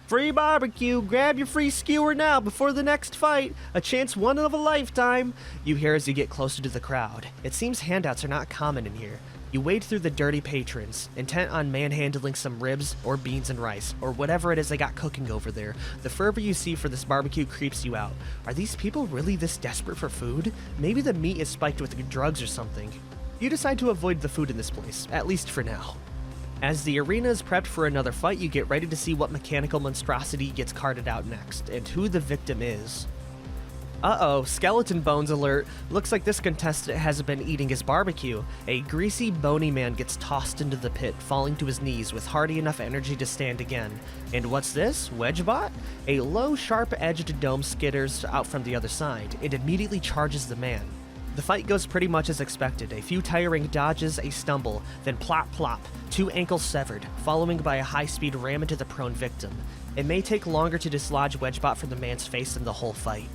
Free barbecue! Grab your free skewer now before the next fight! A chance one of a lifetime! You hear as you get closer to the crowd. It seems handouts are not common in here. You wade through the dirty patrons, intent on manhandling some ribs or beans and rice, or whatever it is they got cooking over there. The fervor you see for this barbecue creeps you out. Are these people really this desperate for food? Maybe the meat is spiked with drugs or something. You decide to avoid the food in this place, at least for now. As the arena is prepped for another fight, you get ready to see what mechanical monstrosity gets carted out next, and who the victim is. Uh-oh, skeleton bones alert. Looks like this contestant hasn't been eating his barbecue. A greasy, bony man gets tossed into the pit, falling to his knees with hardly enough energy to stand again. And what's this? Wedgebot? A low, sharp-edged dome skitters out from the other side. It immediately charges the man. The fight goes pretty much as expected. A few tiring dodges, a stumble, then plop plop, 2 ankles severed, following by a high-speed ram into the prone victim. It may take longer to dislodge Wedgebot from the man's face than the whole fight.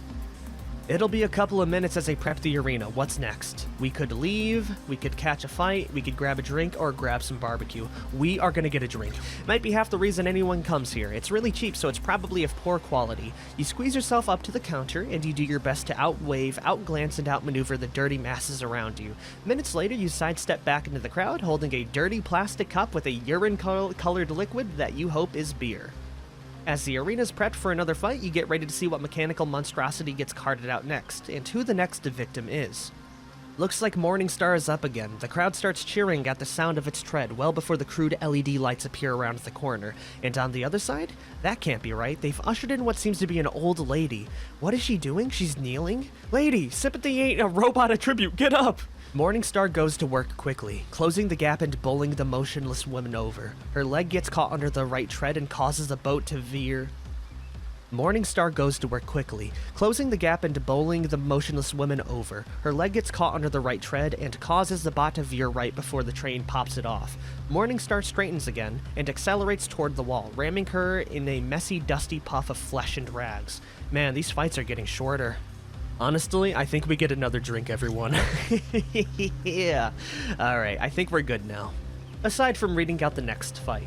It'll be a couple of minutes as they prep the arena. What's next? We could leave, we could catch a fight, we could grab a drink, or grab some barbecue. We are gonna get a drink. Might be half the reason anyone comes here. It's really cheap, so it's probably of poor quality. You squeeze yourself up to the counter, and you do your best to outwave, outglance, and outmaneuver the dirty masses around you. Minutes later, you sidestep back into the crowd, holding a dirty plastic cup with a urine-colored liquid that you hope is beer. As the arena's prepped for another fight, you get ready to see what mechanical monstrosity gets carted out next, and who the next victim is. Looks like Morningstar is up again. The crowd starts cheering at the sound of its tread well before the crude LED lights appear around the corner. And on the other side? That can't be right. They've ushered in what seems to be an old lady. What is she doing? She's kneeling? Lady, sympathy ain't a robot attribute. Get up! Morningstar goes to work quickly, closing the gap and bowling the motionless woman over. Her leg gets caught under the right tread and causes the boat to veer. Morningstar goes to work quickly, closing the gap and bowling the motionless woman over. Her leg gets caught under the right tread and causes the bot to veer right before the train pops it off. Morningstar straightens again and accelerates toward the wall, ramming her in a messy, dusty puff of flesh and rags. Man, these fights are getting shorter. Honestly, I think we get another drink, everyone. Yeah. Alright, I think we're good now. Aside from reading out the next fight.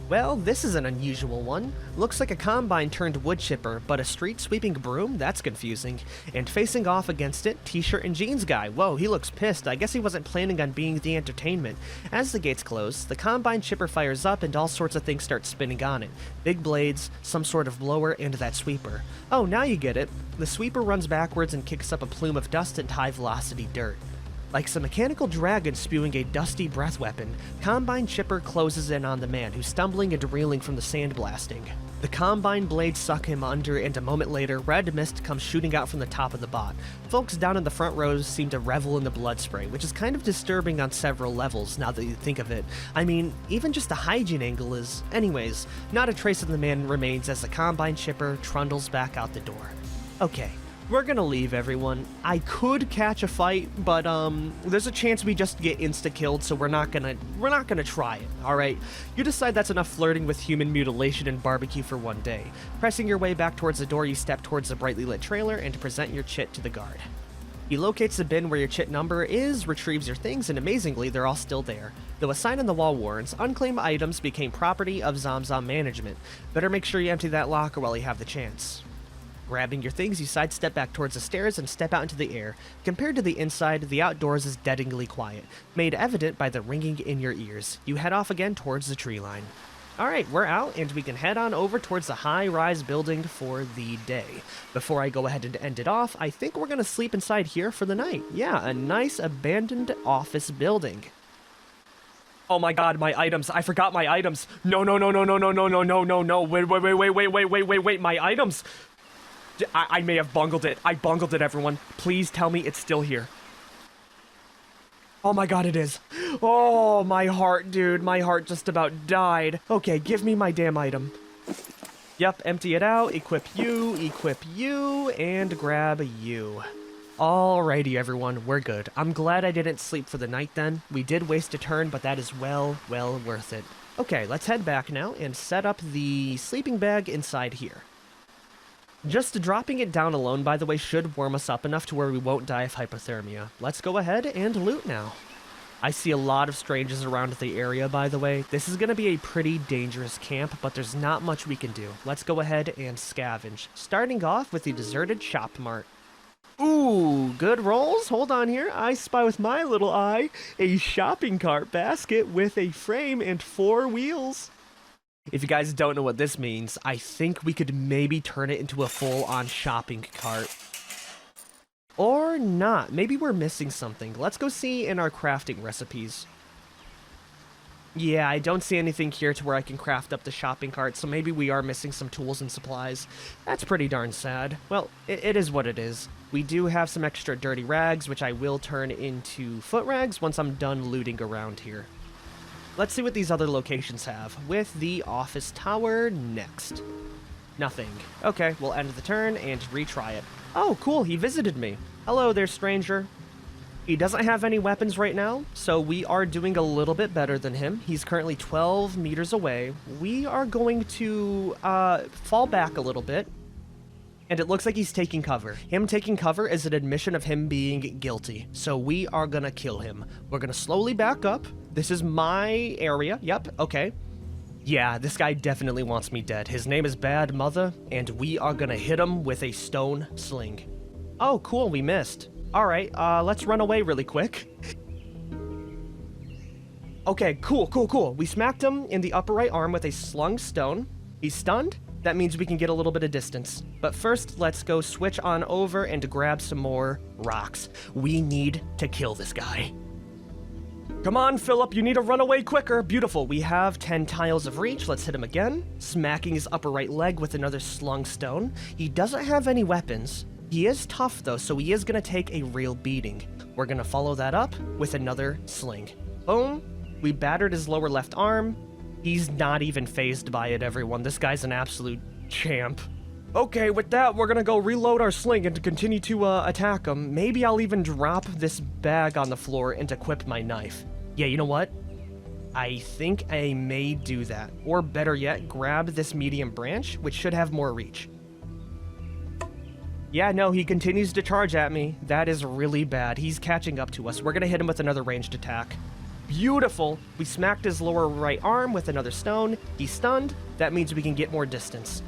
Well, this is an unusual one. Looks like a combine turned wood chipper, but a street sweeping broom? That's confusing. And facing off against it, t-shirt and jeans guy. Whoa, he looks pissed. I guess he wasn't planning on being the entertainment. As the gates close, the combine chipper fires up and all sorts of things start spinning on it. Big blades, some sort of blower, and that sweeper. Oh, now you get it. The sweeper runs backwards and kicks up a plume of dust and high-velocity dirt. Like some mechanical dragon spewing a dusty breath weapon, Combine Chipper closes in on the man who's stumbling and reeling from the sandblasting. The Combine blades suck him under, and a moment later, red mist comes shooting out from the top of the bot. Folks down in the front rows seem to revel in the blood spray, which is kind of disturbing on several levels now that you think of it. I mean, even just the hygiene angle is... Anyways, not a trace of the man remains as the Combine Chipper trundles back out the door. Okay. We're gonna leave, everyone. I could catch a fight, but there's a chance we just get insta-killed, so we're not gonna try it, alright? You decide that's enough flirting with human mutilation and barbecue for one day. Pressing your way back towards the door, you step towards the brightly lit trailer and present your chit to the guard. He locates the bin where your chit number is, retrieves your things, and amazingly, they're all still there. Though a sign on the wall warns, unclaimed items became property of Zamzam management. Better make sure you empty that locker while you have the chance. Grabbing your things, you sidestep back towards the stairs and step out into the air. Compared to the inside, the outdoors is deadeningly quiet, made evident by the ringing in your ears. You head off again towards the tree line. Alright, we're out, and we can head on over towards the high-rise building for the day. Before I go ahead and end it off, I think we're going to sleep inside here for the night. Yeah, a nice abandoned office building. Oh my god, my items. I forgot my items. No, no, no, no, no, no, no, no, no, no, no. Wait, my items. I may have bungled it. I bungled it, everyone. Please tell me it's still here. Oh my god, it is. Oh, my heart, dude. My heart just about died. Okay, give me my damn item. Yep, empty it out, equip you, and grab you. Alrighty, everyone, we're good. I'm glad I didn't sleep for the night then. We did waste a turn, but that is well worth it. Okay, let's head back now and set up the sleeping bag inside here. Just dropping it down alone, by the way, should warm us up enough to where we won't die of hypothermia. Let's go ahead and loot now. I see a lot of strangers around the area, by the way. This is going to be a pretty dangerous camp, but there's not much we can do. Let's go ahead and scavenge. Starting off with the deserted shop mart. Ooh, good rolls. Hold on here. I spy with my little eye a shopping cart basket with a frame and 4 wheels. If you guys don't know what this means, I think we could maybe turn it into a full-on shopping cart. Or not. Maybe we're missing something. Let's go see in our crafting recipes. Yeah, I don't see anything here to where I can craft up the shopping cart, so maybe we are missing some tools and supplies. That's pretty darn sad. Well, it is what it is. We do have some extra dirty rags, which I will turn into foot rags once I'm done looting around here. Let's see what these other locations have, with the office tower next. Nothing. Okay, we'll end the turn and retry it. Oh, cool, he visited me. Hello there, stranger. He doesn't have any weapons right now, so we are doing a little bit better than him. He's currently 12 meters away. We are going to fall back a little bit. And it looks like he's taking cover. Him taking cover is an admission of him being guilty. So we are gonna kill him. We're gonna slowly back up. This is my area. Yep, okay. Yeah, this guy definitely wants me dead. His name is Bad Mother, and we are gonna hit him with a stone sling. Oh, cool, we missed. Alright, let's run away really quick. Okay, cool. We smacked him in the upper right arm with a slung stone. He's stunned. That means we can get a little bit of distance. But first, let's go switch on over and grab some more rocks. We need to kill this guy. Come on, Philip, you need to run away quicker. Beautiful, we have 10 tiles of reach. Let's hit him again. Smacking his upper right leg with another slung stone. He doesn't have any weapons. He is tough, though, so he is going to take a real beating. We're going to follow that up with another sling. Boom. We battered his lower left arm. He's not even fazed by it, everyone. This guy's an absolute champ. Okay, with that, we're gonna go reload our sling and continue to attack him. Maybe I'll even drop this bag on the floor and equip my knife. Yeah, you know what? I think I may do that. Or better yet, grab this medium branch, which should have more reach. Yeah, no, he continues to charge at me. That is really bad. He's catching up to us. We're gonna hit him with another ranged attack. Beautiful. We smacked his lower right arm with another stone. He's stunned. That means we can get more distance.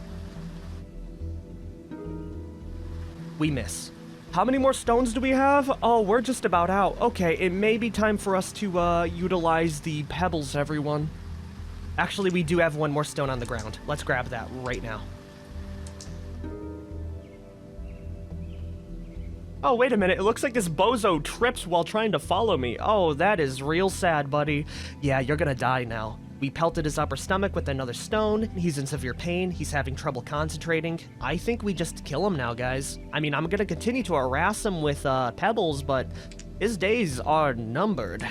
We miss. How many more stones do we have? Oh, we're just about out. Okay, it may be time for us to utilize the pebbles, everyone. Actually, we do have one more stone on the ground. Let's grab that right now. Oh, wait a minute. It looks like this bozo trips while trying to follow me. Oh, that is real sad, buddy. Yeah, you're gonna die now. We pelted his upper stomach with another stone. He's in severe pain. He's having trouble concentrating. I think we just kill him now, guys. I mean, I'm gonna continue to harass him with pebbles, but his days are numbered.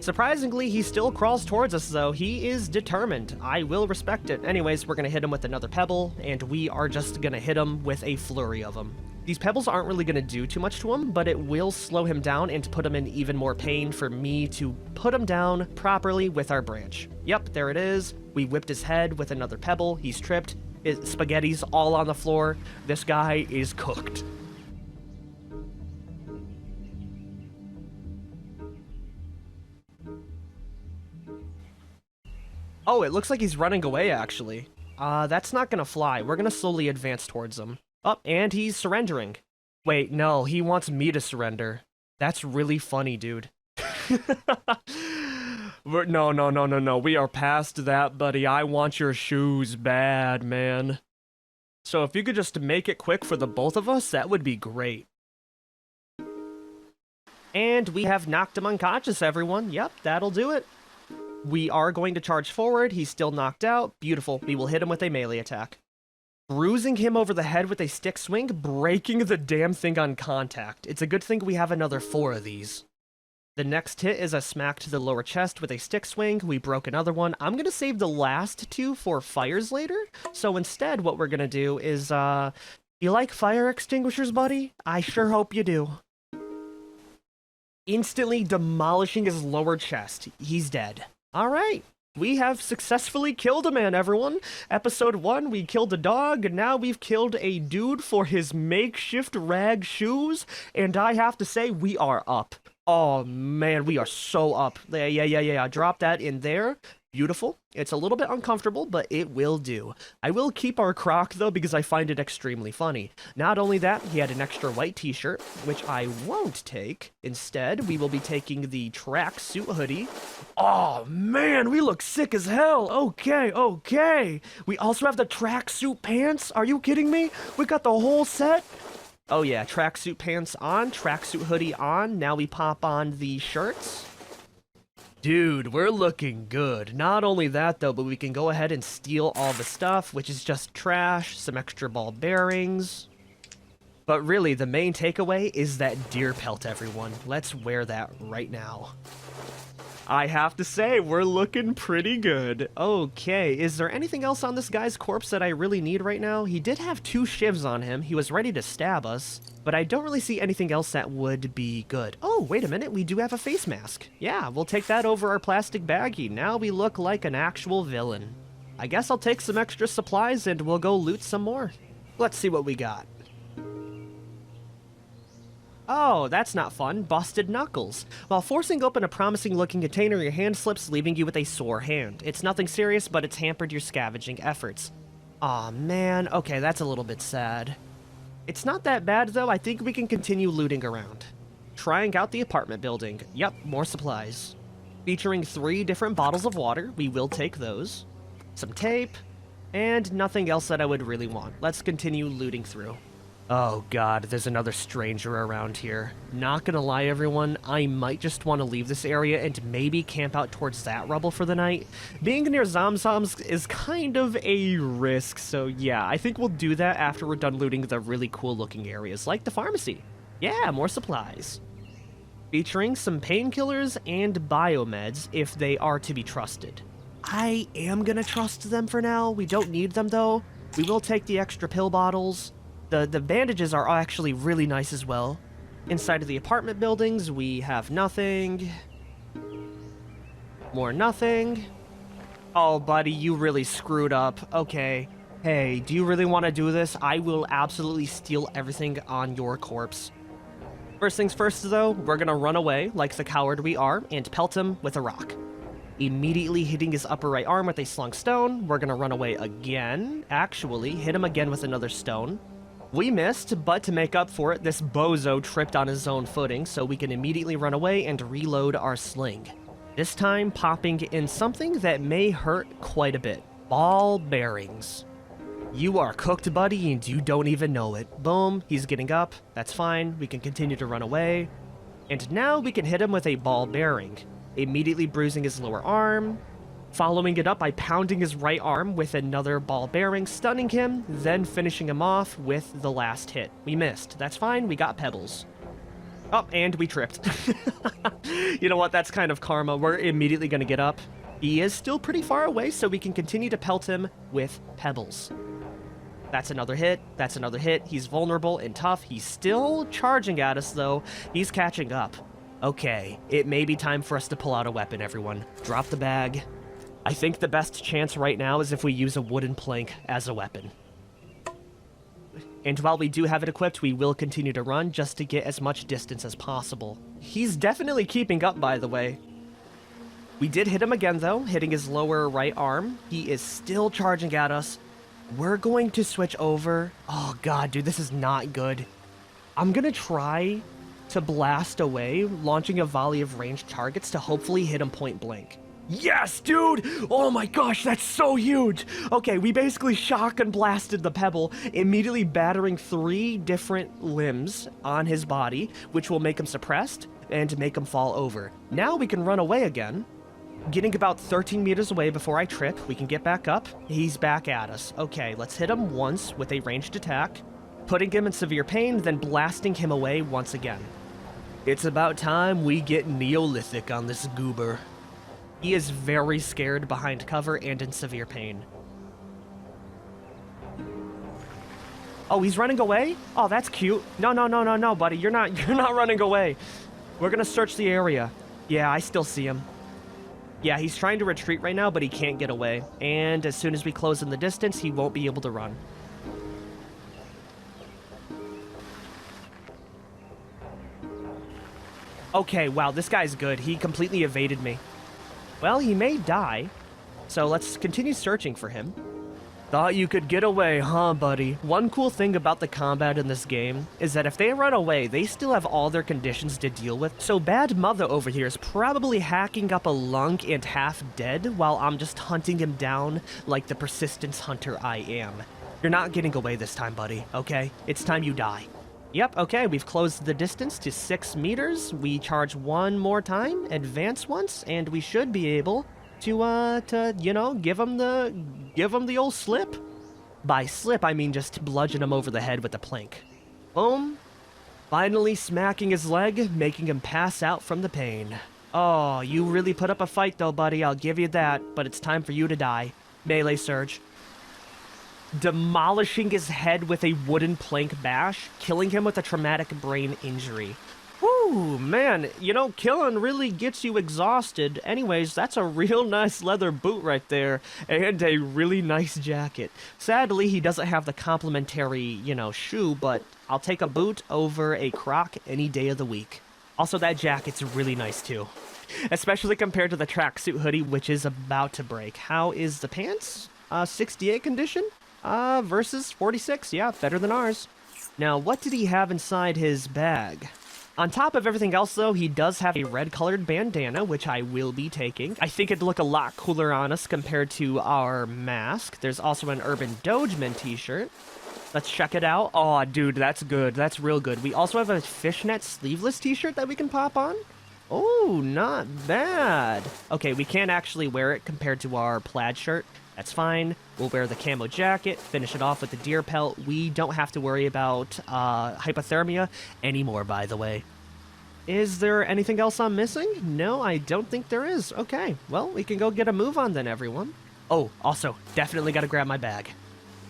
Surprisingly, he still crawls towards us, though. He is determined. I will respect it. Anyways, we're gonna hit him with another pebble, and we are just gonna hit him with a flurry of them. These pebbles aren't really going to do too much to him, but it will slow him down and put him in even more pain for me to put him down properly with our branch. Yep, there it is. We whipped his head with another pebble. He's tripped. His spaghetti's all on the floor. This guy is cooked. Oh, it looks like he's running away, actually. That's not going to fly. We're going to slowly advance towards him. Oh, and he's surrendering. Wait, no, he wants me to surrender. That's really funny, dude. No. We are past that, buddy. I want your shoes bad, man. So if you could just make it quick for the both of us, that would be great. And we have knocked him unconscious, everyone. Yep, that'll do it. We are going to charge forward. He's still knocked out. Beautiful. We will hit him with a melee attack. Bruising him over the head with a stick swing, breaking the damn thing on contact. It's a good thing we have another 4 of these. The next hit is a smack to the lower chest with a stick swing. We broke another one. I'm going to save the last 2 for fires later. So instead, what we're going to do is, you like fire extinguishers, buddy? I sure hope you do. Instantly demolishing his lower chest. He's dead. All right. We have successfully killed a man, everyone. Episode 1, we killed a dog, and now we've killed a dude for his makeshift rag shoes, and I have to say, we are up. Oh, man, we are so up. Yeah. Drop that in there. Beautiful. It's a little bit uncomfortable, but it will do. I will keep our croc, though, because I find it extremely funny. Not only that, he had an extra white t-shirt, which I won't take. Instead, we will be taking the tracksuit hoodie. Oh, man, we look sick as hell. Okay. We also have the tracksuit pants. Are you kidding me? We got the whole set. Oh, yeah, tracksuit pants on, tracksuit hoodie on. Now we pop on the shirts. Dude, we're looking good. Not only that, though, but we can go ahead and steal all the stuff, which is just trash, some extra ball bearings. But really, the main takeaway is that deer pelt, everyone. Let's wear that right now. I have to say, we're looking pretty good. Okay, is there anything else on this guy's corpse that I really need right now? He did have 2 shivs on him. He was ready to stab us, but I don't really see anything else that would be good. Oh, wait a minute, we do have a face mask. Yeah, we'll take that over our plastic baggie. Now we look like an actual villain. I guess I'll take some extra supplies and we'll go loot some more. Let's see what we got. Oh, that's not fun. Busted knuckles. While forcing open a promising-looking container, your hand slips, leaving you with a sore hand. It's nothing serious, but it's hampered your scavenging efforts. Aw, man. Okay, that's a little bit sad. It's not that bad, though. I think we can continue looting around. Trying out the apartment building. Yep, more supplies. Featuring 3 different bottles of water. We will take those. Some tape. And nothing else that I would really want. Let's continue looting through. Oh god, there's another stranger around here. Not gonna lie, everyone, I might just want to leave this area and maybe camp out towards that rubble for the night. Being near Zomzoms is kind of a risk, so yeah, I think we'll do that after we're done looting the really cool looking areas, like the pharmacy. Yeah, more supplies. Featuring some painkillers and biomeds, if they are to be trusted. I am gonna trust them for now. We don't need them, though. We will take the extra pill bottles. The bandages are actually really nice as well. Inside of the apartment buildings, we have nothing. More nothing. Oh, buddy, you really screwed up. Okay. Hey, do you really want to do this? I will absolutely steal everything on your corpse. First things first, though, we're gonna run away like the coward we are and pelt him with a rock. Immediately hitting his upper right arm with a slung stone, we're gonna run away again. Actually, hit him again with another stone. We missed, but to make up for it, this bozo tripped on his own footing, so we can immediately run away and reload our sling. This time, popping in something that may hurt quite a bit. Ball bearings. You are cooked, buddy, and you don't even know it. Boom, he's getting up. That's fine. We can continue to run away. And now we can hit him with a ball bearing, immediately bruising his lower arm, following it up by pounding his right arm with another ball bearing, stunning him, then finishing him off with the last hit. We missed. That's fine. We got pebbles. Oh, and we tripped. You know what? That's kind of karma. We're immediately going to get up. He is still pretty far away, so we can continue to pelt him with pebbles. That's another hit. That's another hit. He's vulnerable and tough. He's still charging at us, though. He's catching up. Okay, it may be time for us to pull out a weapon, everyone. Drop the bag. I think the best chance right now is if we use a wooden plank as a weapon. And while we do have it equipped, we will continue to run just to get as much distance as possible. He's definitely keeping up, by the way. We did hit him again, though, hitting his lower right arm. He is still charging at us. We're going to switch over. Oh, God, dude, this is not good. I'm going to try to blast away, launching a volley of ranged targets to hopefully hit him point blank. Yes, dude! Oh my gosh, that's so huge! Okay, we basically shotgun blasted the pebble, immediately battering 3 different limbs on his body, which will make him suppressed and make him fall over. Now we can run away again. Getting about 13 meters away before I trip, we can get back up. He's back at us. Okay, let's hit him once with a ranged attack, putting him in severe pain, then blasting him away once again. It's about time we get Neolithic on this goober. He is very scared behind cover and in severe pain. Oh, he's running away? Oh, that's cute. No, buddy. You're not running away. We're gonna search the area. Yeah, I still see him. Yeah, he's trying to retreat right now, but he can't get away. And as soon as we close in the distance, he won't be able to run. Okay, wow, this guy's good. He completely evaded me. Well, he may die, so let's continue searching for him. Thought you could get away, huh, buddy? One cool thing about the combat in this game is that if they run away, they still have all their conditions to deal with. So Bad Mother over here is probably hacking up a lung and half dead while I'm just hunting him down like the persistence hunter I am. You're not getting away this time, buddy, okay? It's time you die. Yep, okay, we've closed the distance to 6 meters. We charge one more time, advance once, and we should be able to you know, give him the old slip. By slip, I mean just bludgeon him over the head with a plank. Boom. Finally smacking his leg, making him pass out from the pain. Oh, you really put up a fight though, buddy, I'll give you that, but it's time for you to die. Melee surge. Demolishing his head with a wooden plank bash, killing him with a traumatic brain injury. Woo, man, you know, killing really gets you exhausted. Anyways, that's a real nice leather boot right there, and a really nice jacket. Sadly, he doesn't have the complimentary, you know, shoe, but I'll take a boot over a croc any day of the week. Also, that jacket's really nice too, especially compared to the tracksuit hoodie, which is about to break. How is the pants? 68 condition? Versus 46, yeah, better than ours. Now, what did he have inside his bag? On top of everything else, though, he does have a red-colored bandana, which I will be taking. I think it'd look a lot cooler on us compared to our mask. There's also an Urban Dogeman t-shirt. Let's check it out. Oh, dude, that's good. That's real good. We also have a fishnet sleeveless t-shirt that we can pop on. Oh, not bad. Okay, we can't actually wear it compared to our plaid shirt. That's fine. We'll wear the camo jacket, finish it off with the deer pelt. We don't have to worry about hypothermia anymore, by the way. Is there anything else I'm missing? No, I don't think there is. Okay, well, we can go get a move on then, everyone. Oh, also, definitely got to grab my bag.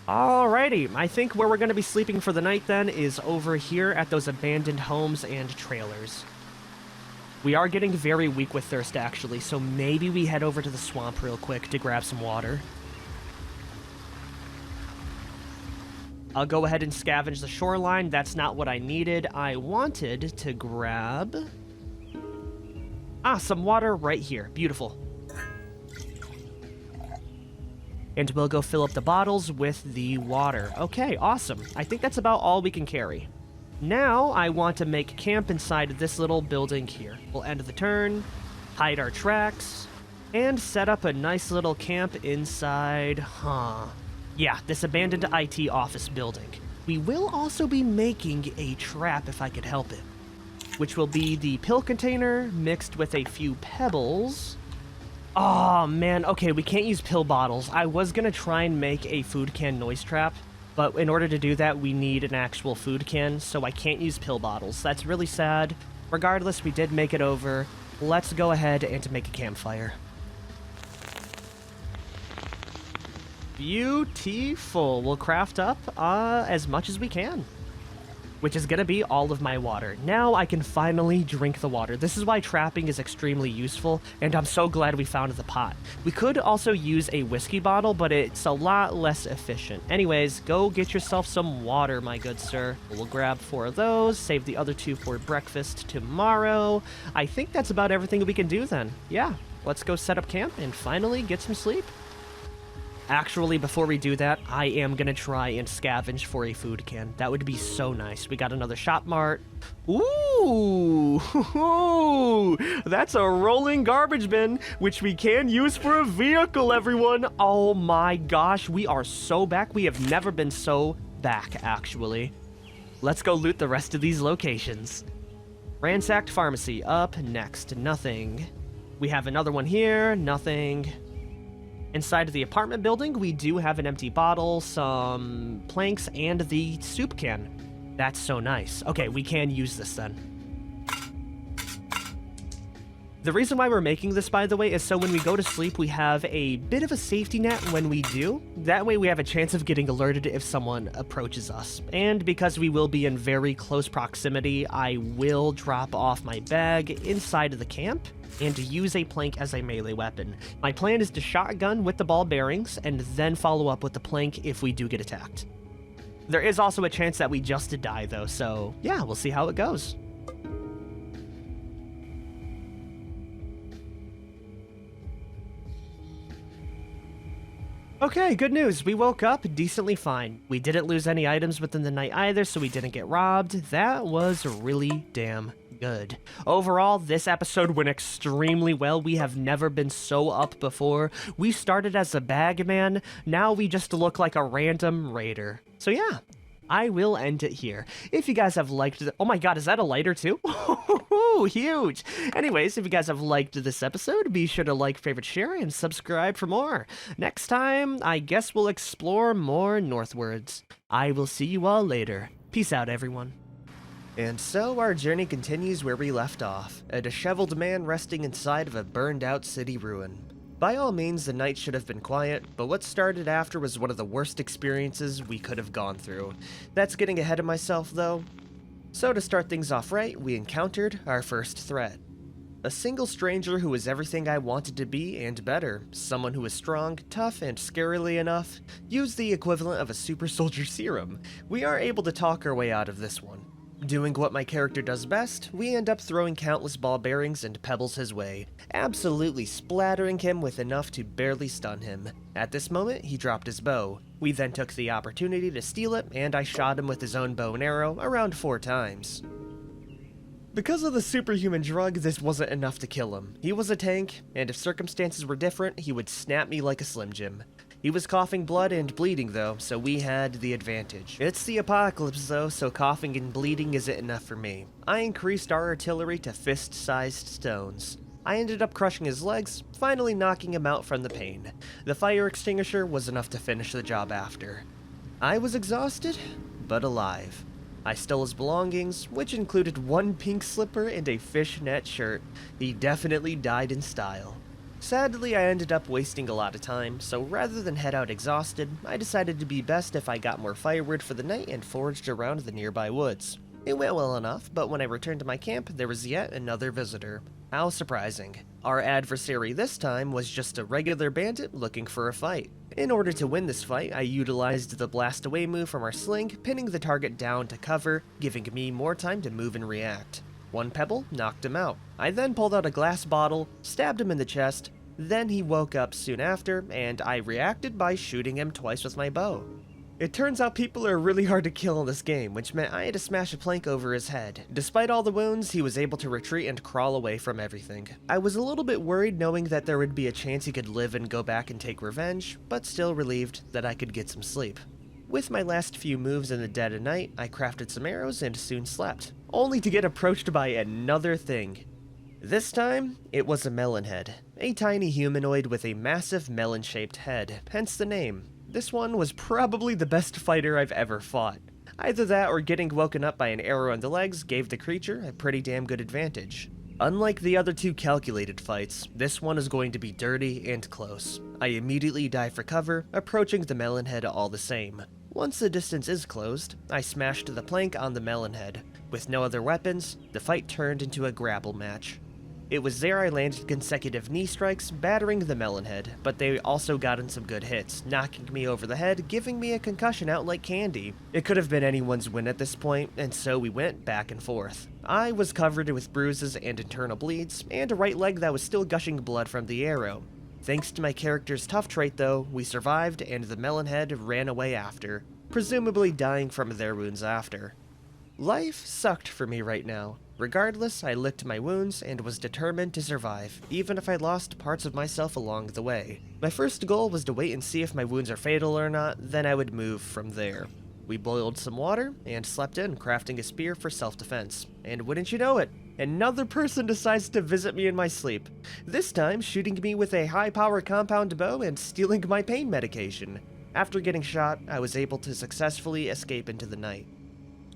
Alrighty, I think where we're going to be sleeping for the night then is over here at those abandoned homes and trailers. We are getting very weak with thirst, actually, so maybe we head over to the swamp real quick to grab some water. I'll go ahead and scavenge the shoreline. That's not what I needed. I wanted to grab... some water right here. Beautiful. And we'll go fill up the bottles with the water. Okay, awesome. I think that's about all we can carry. Now, I want to make camp inside this little building here. We'll end the turn, hide our tracks, and set up a nice little camp inside, yeah, this abandoned IT office building. We will also be making a trap if I could help it, which will be the pill container mixed with a few pebbles. Oh, man, okay, we can't use pill bottles. I was gonna try and make a food can noise trap, but in order to do that, we need an actual food can, so I can't use pill bottles. That's really sad. Regardless, we did make it over. Let's go ahead and make a campfire. Beautiful. We'll craft up as much as we can, which is going to be all of my water. Now I can finally drink the water. This is why trapping is extremely useful, and I'm so glad we found the pot. We could also use a whiskey bottle, but it's a lot less efficient. Anyways, go get yourself some water, my good sir. We'll grab 4 of those, save the other 2 for breakfast tomorrow. I think that's about everything we can do then. Yeah, let's go set up camp and finally get some sleep. Actually, before we do that, I am going to try and scavenge for a food can. That would be so nice. We got another shop mart. Ooh, that's a rolling garbage bin, which we can use for a vehicle, everyone. Oh my gosh, we are so back. We have never been so back, actually. Let's go loot the rest of these locations. Ransacked pharmacy, up next, nothing. We have another one here, nothing. Inside of the apartment building, we do have an empty bottle, some planks, and the soup can. That's so nice. Okay, we can use this then. The reason why we're making this, by the way, is so when we go to sleep, we have a bit of a safety net when we do. That way we have a chance of getting alerted if someone approaches us. And because we will be in very close proximity, I will drop off my bag inside of the camp and to use a plank as a melee weapon. My plan is to shotgun with the ball bearings and then follow up with the plank if we do get attacked. There is also a chance that we just die though, so yeah, we'll see how it goes. Okay, good news. We woke up decently fine. We didn't lose any items within the night either, so we didn't get robbed. That was really damn good. Overall, this episode went extremely well. We have never been so up before. We started as a bagman. Now we just look like a random raider. So yeah, I will end it here. If you guys have liked it, oh my god, is that a lighter too? Huge. Anyways, if you guys have liked this episode, be sure to like, favorite, share, and subscribe for more. Next time, I guess we'll explore more northwards. I will see you all later. Peace out, everyone. And so our journey continues where we left off, a disheveled man resting inside of a burned-out city ruin. By all means, the night should have been quiet, but what started after was one of the worst experiences we could have gone through. That's getting ahead of myself, though. So to start things off right, we encountered our first threat. A single stranger who was everything I wanted to be and better. Someone who was strong, tough, and scarily enough, used the equivalent of a super soldier serum. We are able to talk our way out of this one. Doing what my character does best, we end up throwing countless ball bearings and pebbles his way, absolutely splattering him with enough to barely stun him. At this moment, he dropped his bow. We then took the opportunity to steal it, and I shot him with his own bow and arrow around 4 times. Because of the superhuman drug, this wasn't enough to kill him. He was a tank, and if circumstances were different, he would snap me like a Slim Jim. He was coughing blood and bleeding though, so we had the advantage. It's the apocalypse though, so coughing and bleeding isn't enough for me. I increased our artillery to fist-sized stones. I ended up crushing his legs, finally knocking him out from the pain. The fire extinguisher was enough to finish the job after. I was exhausted, but alive. I stole his belongings, which included 1 pink slipper and a fishnet shirt. He definitely died in style. Sadly, I ended up wasting a lot of time, so rather than head out exhausted, I decided to be best if I got more firewood for the night and foraged around the nearby woods. It went well enough, but when I returned to my camp, there was yet another visitor. How surprising. Our adversary this time was just a regular bandit looking for a fight. In order to win this fight, I utilized the blast away move from our sling, pinning the target down to cover, giving me more time to move and react. One pebble knocked him out. I then pulled out a glass bottle, stabbed him in the chest, then he woke up soon after, and I reacted by shooting him twice with my bow. It turns out people are really hard to kill in this game, which meant I had to smash a plank over his head. Despite all the wounds, he was able to retreat and crawl away from everything. I was a little bit worried knowing that there would be a chance he could live and go back and take revenge, but still relieved that I could get some sleep. With my last few moves in the dead of night, I crafted some arrows and soon slept, only to get approached by another thing. This time, it was a melon head, a tiny humanoid with a massive melon-shaped head, hence the name. This one was probably the best fighter I've ever fought. Either that or getting woken up by an arrow in the legs gave the creature a pretty damn good advantage. Unlike the other two calculated fights, this one is going to be dirty and close. I immediately dive for cover, approaching the melon head all the same. Once the distance is closed, I smashed the plank on the melon head. With no other weapons, the fight turned into a grapple match. It was there I landed consecutive knee strikes, battering the melon head, but they also got in some good hits, knocking me over the head, giving me a concussion out like candy. It could have been anyone's win at this point, and so we went back and forth. I was covered with bruises and internal bleeds, and a right leg that was still gushing blood from the arrow. Thanks to my character's tough trait though, we survived and the melon head ran away after, presumably dying from their wounds after. Life sucked for me right now. Regardless, I licked my wounds and was determined to survive, even if I lost parts of myself along the way. My first goal was to wait and see if my wounds are fatal or not, then I would move from there. We boiled some water and slept in, crafting a spear for self-defense. And wouldn't you know it, another person decides to visit me in my sleep, this time shooting me with a high-power compound bow and stealing my pain medication. After getting shot, I was able to successfully escape into the night.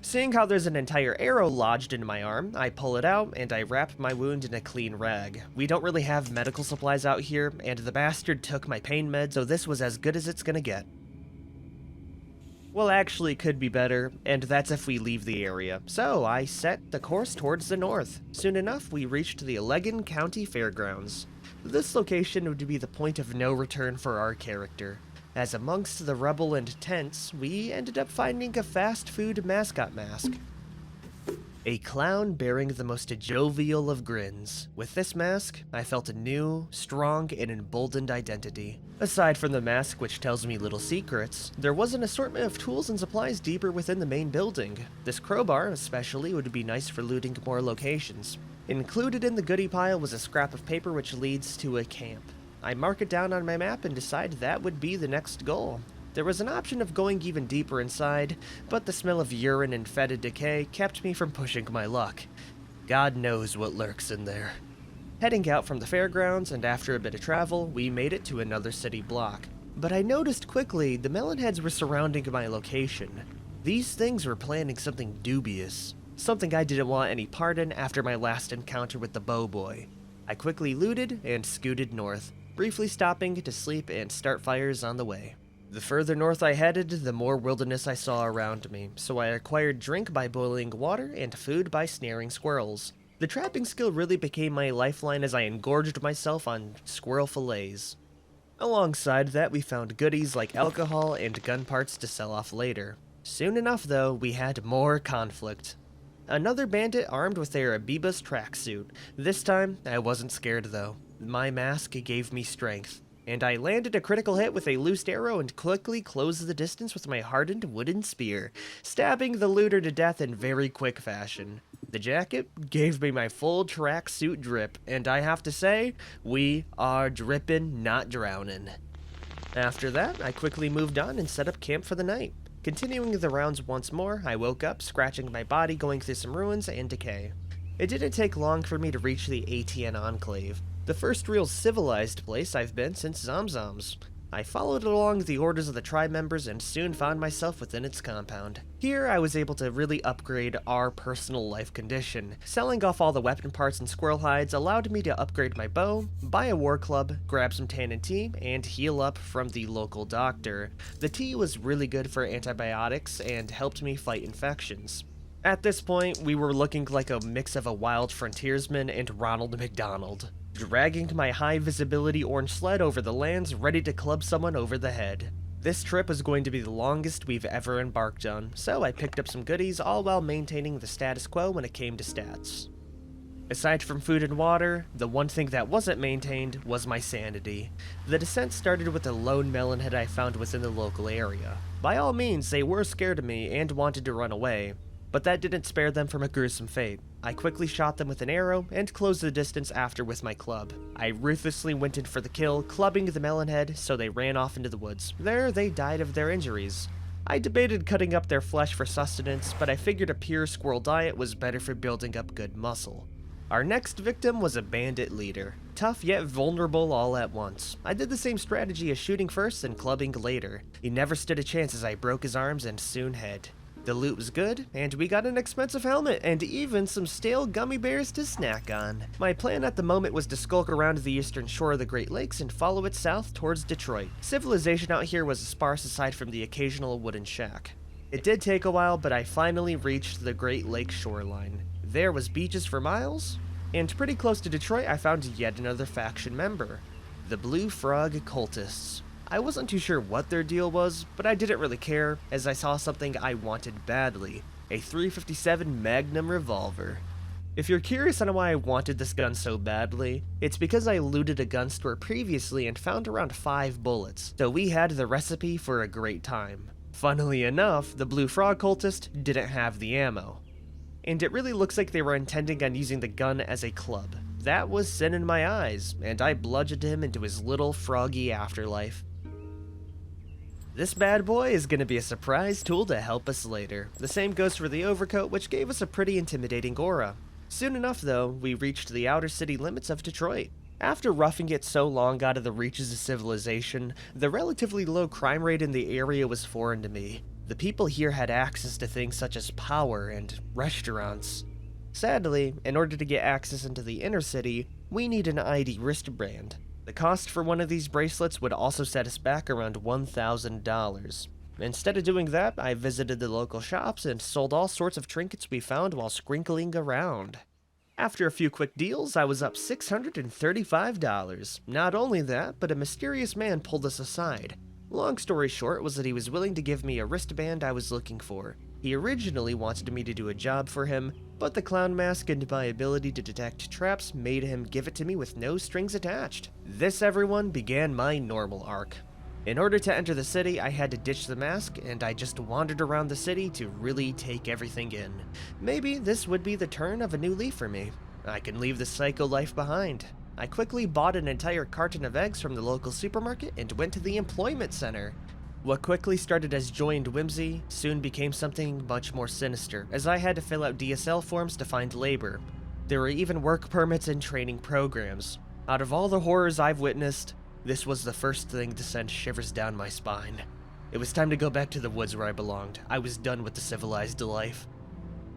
Seeing how there's an entire arrow lodged in my arm, I pull it out and I wrap my wound in a clean rag. We don't really have medical supplies out here, and the bastard took my pain med, so this was as good as it's gonna get. Well, actually, could be better, and that's if we leave the area. So I set the course towards the north. Soon enough, we reached the Allegan County Fairgrounds. This location would be the point of no return for our character, as amongst the rubble and tents, we ended up finding a fast food mascot mask. A clown bearing the most jovial of grins. With this mask, I felt a new, strong, and emboldened identity. Aside from the mask, which tells me little secrets, there was an assortment of tools and supplies deeper within the main building. This crowbar, especially, would be nice for looting more locations. Included in the goodie pile was a scrap of paper which leads to a camp. I mark it down on my map and decide that would be the next goal. There was an option of going even deeper inside, but the smell of urine and fetid decay kept me from pushing my luck. God knows what lurks in there. Heading out from the fairgrounds, and after a bit of travel, we made it to another city block. But I noticed quickly the melonheads were surrounding my location. These things were planning something dubious. Something I didn't want any part in after my last encounter with the bow boy. I quickly looted and scooted north, briefly stopping to sleep and start fires on the way. The further north I headed, the more wilderness I saw around me, so I acquired drink by boiling water and food by snaring squirrels. The trapping skill really became my lifeline as I engorged myself on squirrel fillets. Alongside that, we found goodies like alcohol and gun parts to sell off later. Soon enough though, we had more conflict. Another bandit armed with their Abibas tracksuit. This time, I wasn't scared though. My mask gave me strength, and I landed a critical hit with a loosed arrow and quickly closed the distance with my hardened wooden spear, stabbing the looter to death in very quick fashion. The jacket gave me my full tracksuit drip, and I have to say, we are drippin', not drownin'. After that, I quickly moved on and set up camp for the night. Continuing the rounds once more, I woke up, scratching my body going through some ruins and decay. It didn't take long for me to reach the ATN Enclave, the first real civilized place I've been since Zamzam's. I followed along the orders of the tribe members and soon found myself within its compound. Here I was able to really upgrade our personal life condition. Selling off all the weapon parts and squirrel hides allowed me to upgrade my bow, buy a war club, grab some tannin tea, and heal up from the local doctor. The tea was really good for antibiotics and helped me fight infections. At this point, we were looking like a mix of a wild frontiersman and Ronald McDonald. dragging my high-visibility orange sled over the lands ready to club someone over the head. This trip was going to be the longest we've ever embarked on, so I picked up some goodies all while maintaining the status quo when it came to stats. Aside from food and water, the one thing that wasn't maintained was my sanity. The descent started with a lone melonhead I found within the local area. By all means, they were scared of me and wanted to run away, but that didn't spare them from a gruesome fate. I quickly shot them with an arrow and closed the distance after with my club. I ruthlessly went in for the kill, clubbing the melonhead, so they ran off into the woods. There, they died of their injuries. I debated cutting up their flesh for sustenance, but I figured a pure squirrel diet was better for building up good muscle. Our next victim was a bandit leader. Tough yet vulnerable all at once. I did the same strategy as shooting first and clubbing later. He never stood a chance as I broke his arms and soon hid. The loot was good, and we got an expensive helmet and even some stale gummy bears to snack on. My plan at the moment was to skulk around the eastern shore of the Great Lakes and follow it south towards Detroit. Civilization out here was sparse aside from the occasional wooden shack. It did take a while, but I finally reached the Great Lakes shoreline. There was beaches for miles, and pretty close to Detroit I found yet another faction member, the Blue Frog Cultists. I wasn't too sure what their deal was, but I didn't really care, as I saw something I wanted badly, a .357 Magnum revolver. If you're curious on why I wanted this gun so badly, it's because I looted a gun store previously and found around 5 bullets, so we had the recipe for a great time. Funnily enough, the Blue Frog Cultist didn't have the ammo, and it really looks like they were intending on using the gun as a club. That was sin in my eyes, and I bludgeoned him into his little froggy afterlife. This bad boy is going to be a surprise tool to help us later. The same goes for the overcoat, which gave us a pretty intimidating aura. Soon enough though, we reached the outer city limits of Detroit. After roughing it so long out of the reaches of civilization, the relatively low crime rate in the area was foreign to me. The people here had access to things such as power and restaurants. Sadly, in order to get access into the inner city, we need an ID wristband. The cost for one of these bracelets would also set us back around $1,000. Instead of doing that, I visited the local shops and sold all sorts of trinkets we found while sprinkling around. After a few quick deals, I was up $635. Not only that, but a mysterious man pulled us aside. Long story short was that he was willing to give me a wristband I was looking for. He originally wanted me to do a job for him, but the clown mask and my ability to detect traps made him give it to me with no strings attached. This, everyone, began my normal arc. In order to enter the city, I had to ditch the mask, and I just wandered around the city to really take everything in. Maybe this would be the turn of a new leaf for me. I can leave the psycho life behind. I quickly bought an entire carton of eggs from the local supermarket and went to the employment center. What quickly started as joy and whimsy soon became something much more sinister, as I had to fill out DSL forms to find labor. There were even work permits and training programs. Out of all the horrors I've witnessed, this was the first thing to send shivers down my spine. It was time to go back to the woods where I belonged. I was done with the civilized life.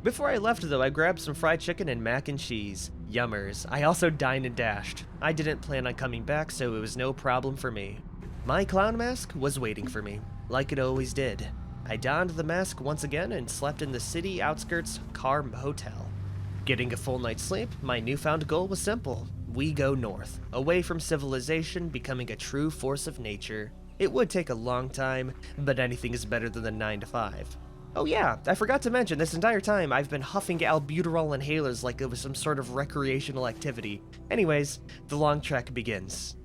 Before I left though, I grabbed some fried chicken and mac and cheese. Yummers. I also dined and dashed. I didn't plan on coming back, so it was no problem for me. My clown mask was waiting for me, like it always did. I donned the mask once again and slept in the city outskirts car hotel. Getting a full night's sleep, my newfound goal was simple. We go north, away from civilization, becoming a true force of nature. It would take a long time, but anything is better than the 9 to 5. Oh yeah, I forgot to mention, this entire time I've been huffing albuterol inhalers like it was some sort of recreational activity. Anyways, the long trek begins.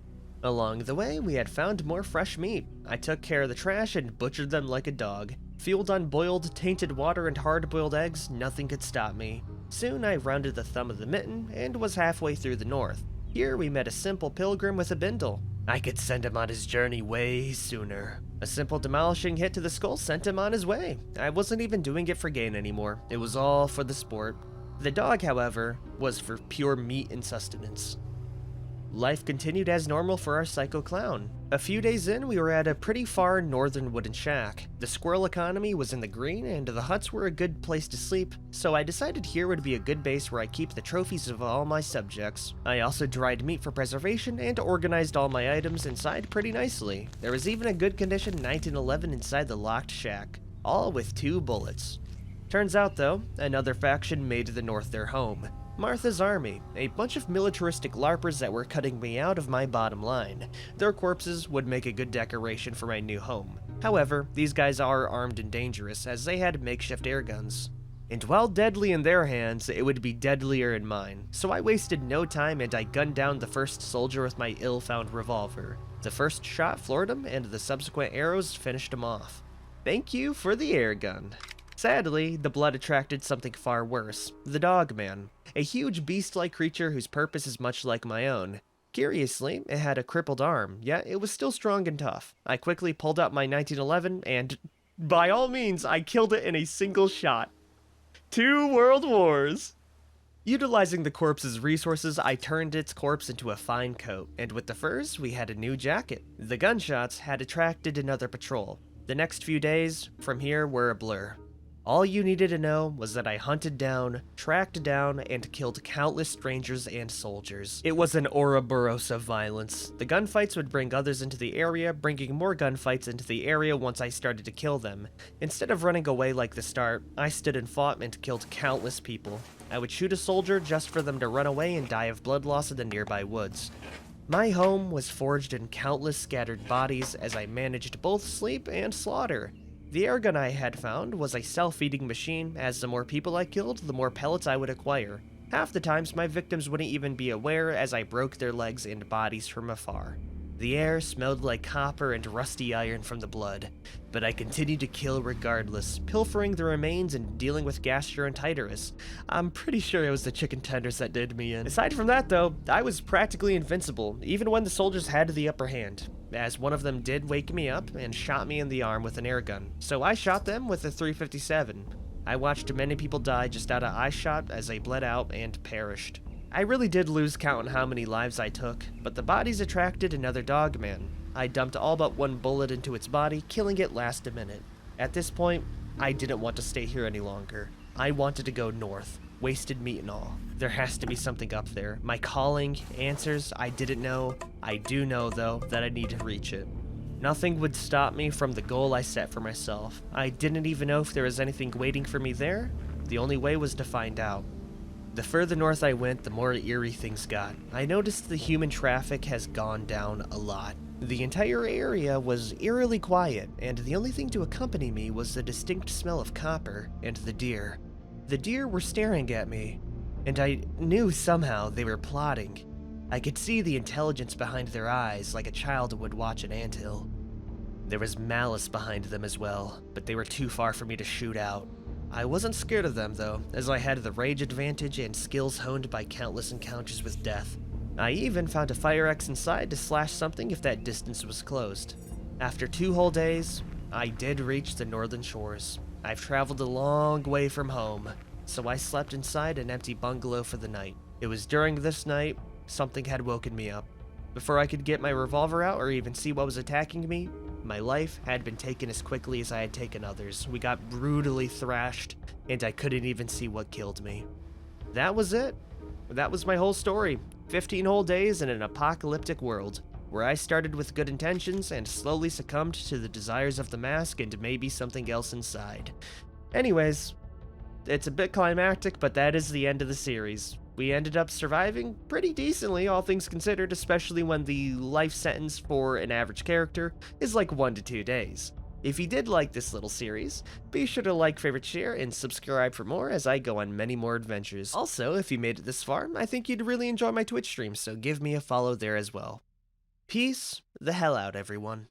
Along the way, we had found more fresh meat. I took care of the trash and butchered them like a dog. Fueled on boiled, tainted water and hard-boiled eggs, nothing could stop me. Soon I rounded the thumb of the mitten and was halfway through the north. Here we met a simple pilgrim with a bindle. I could send him on his journey way sooner. A simple demolishing hit to the skull sent him on his way. I wasn't even doing it for gain anymore. It was all for the sport. The dog, however, was for pure meat and sustenance. Life continued as normal for our psycho clown. A few days in, we were at a pretty far northern wooden shack. The squirrel economy was in the green, and the huts were a good place to sleep, so I decided here would be a good base where I keep the trophies of all my subjects. I also dried meat for preservation and organized all my items inside pretty nicely. There was even a good condition 1911 inside the locked shack, all with 2 bullets. Turns out though, another faction made the north their home. Martha's Army, a bunch of militaristic LARPers that were cutting me out of my bottom line. Their corpses would make a good decoration for my new home. However, these guys are armed and dangerous, as they had makeshift air guns. And while deadly in their hands, it would be deadlier in mine. So I wasted no time and I gunned down the first soldier with my ill-found revolver. The first shot floored him, and the subsequent arrows finished him off. Thank you for the air gun. Sadly, the blood attracted something far worse, the Dogman, a huge beast-like creature whose purpose is much like my own. Curiously, it had a crippled arm, yet it was still strong and tough. I quickly pulled out my 1911 and, by all means, I killed it in a single shot. 2 World Wars! Utilizing the corpse's resources, I turned its corpse into a fine coat, and with the furs, we had a new jacket. The gunshots had attracted another patrol. The next few days, from here, were a blur. All you needed to know was that I hunted down, tracked down, and killed countless strangers and soldiers. It was an Ouroboros of violence. The gunfights would bring others into the area, bringing more gunfights into the area once I started to kill them. Instead of running away like the start, I stood and fought and killed countless people. I would shoot a soldier just for them to run away and die of blood loss in the nearby woods. My home was forged in countless scattered bodies as I managed both sleep and slaughter. The airgun I had found was a self-feeding machine, as the more people I killed, the more pellets I would acquire. Half the times my victims wouldn't even be aware as I broke their legs and bodies from afar. The air smelled like copper and rusty iron from the blood, but I continued to kill regardless, pilfering the remains and dealing with gastroenteritis. I'm pretty sure it was the chicken tenders that did me in. Aside from that though, I was practically invincible, even when the soldiers had the upper hand, as one of them did wake me up and shot me in the arm with an airgun, so I shot them with a .357. I watched many people die just out of eye shot as they bled out and perished. I really did lose count on how many lives I took, but the bodies attracted another Dogman. I dumped all but one bullet into its body, killing it last a minute. At this point, I didn't want to stay here any longer. I wanted to go north, wasted meat and all. There has to be something up there. My calling, answers, I didn't know. I do know, though, that I need to reach it. Nothing would stop me from the goal I set for myself. I didn't even know if there was anything waiting for me there. The only way was to find out. The further north I went, the more eerie things got. I noticed the human traffic has gone down a lot. The entire area was eerily quiet, and the only thing to accompany me was the distinct smell of copper and the deer. The deer were staring at me, and I knew somehow they were plotting. I could see the intelligence behind their eyes like a child would watch an anthill. There was malice behind them as well, but they were too far for me to shoot out. I wasn't scared of them though, as I had the rage advantage and skills honed by countless encounters with death. I even found a fire axe inside to slash something if that distance was closed. After 2 whole days, I did reach the northern shores. I've traveled a long way from home, so I slept inside an empty bungalow for the night. It was during this night, something had woken me up. Before I could get my revolver out or even see what was attacking me, my life had been taken as quickly as I had taken others. We got brutally thrashed, and I couldn't even see what killed me. That was it. That was my whole story. 15 whole days in an apocalyptic world, where I started with good intentions and slowly succumbed to the desires of the mask and maybe something else inside. Anyways, it's a bit climactic, but that is the end of the series. We ended up surviving pretty decently, all things considered, especially when the life sentence for an average character is like 1 to 2 days. If you did like this little series, be sure to like, favorite, share, and subscribe for more as I go on many more adventures. Also, if you made it this far, I think you'd really enjoy my Twitch streams, so give me a follow there as well. Peace the hell out, everyone.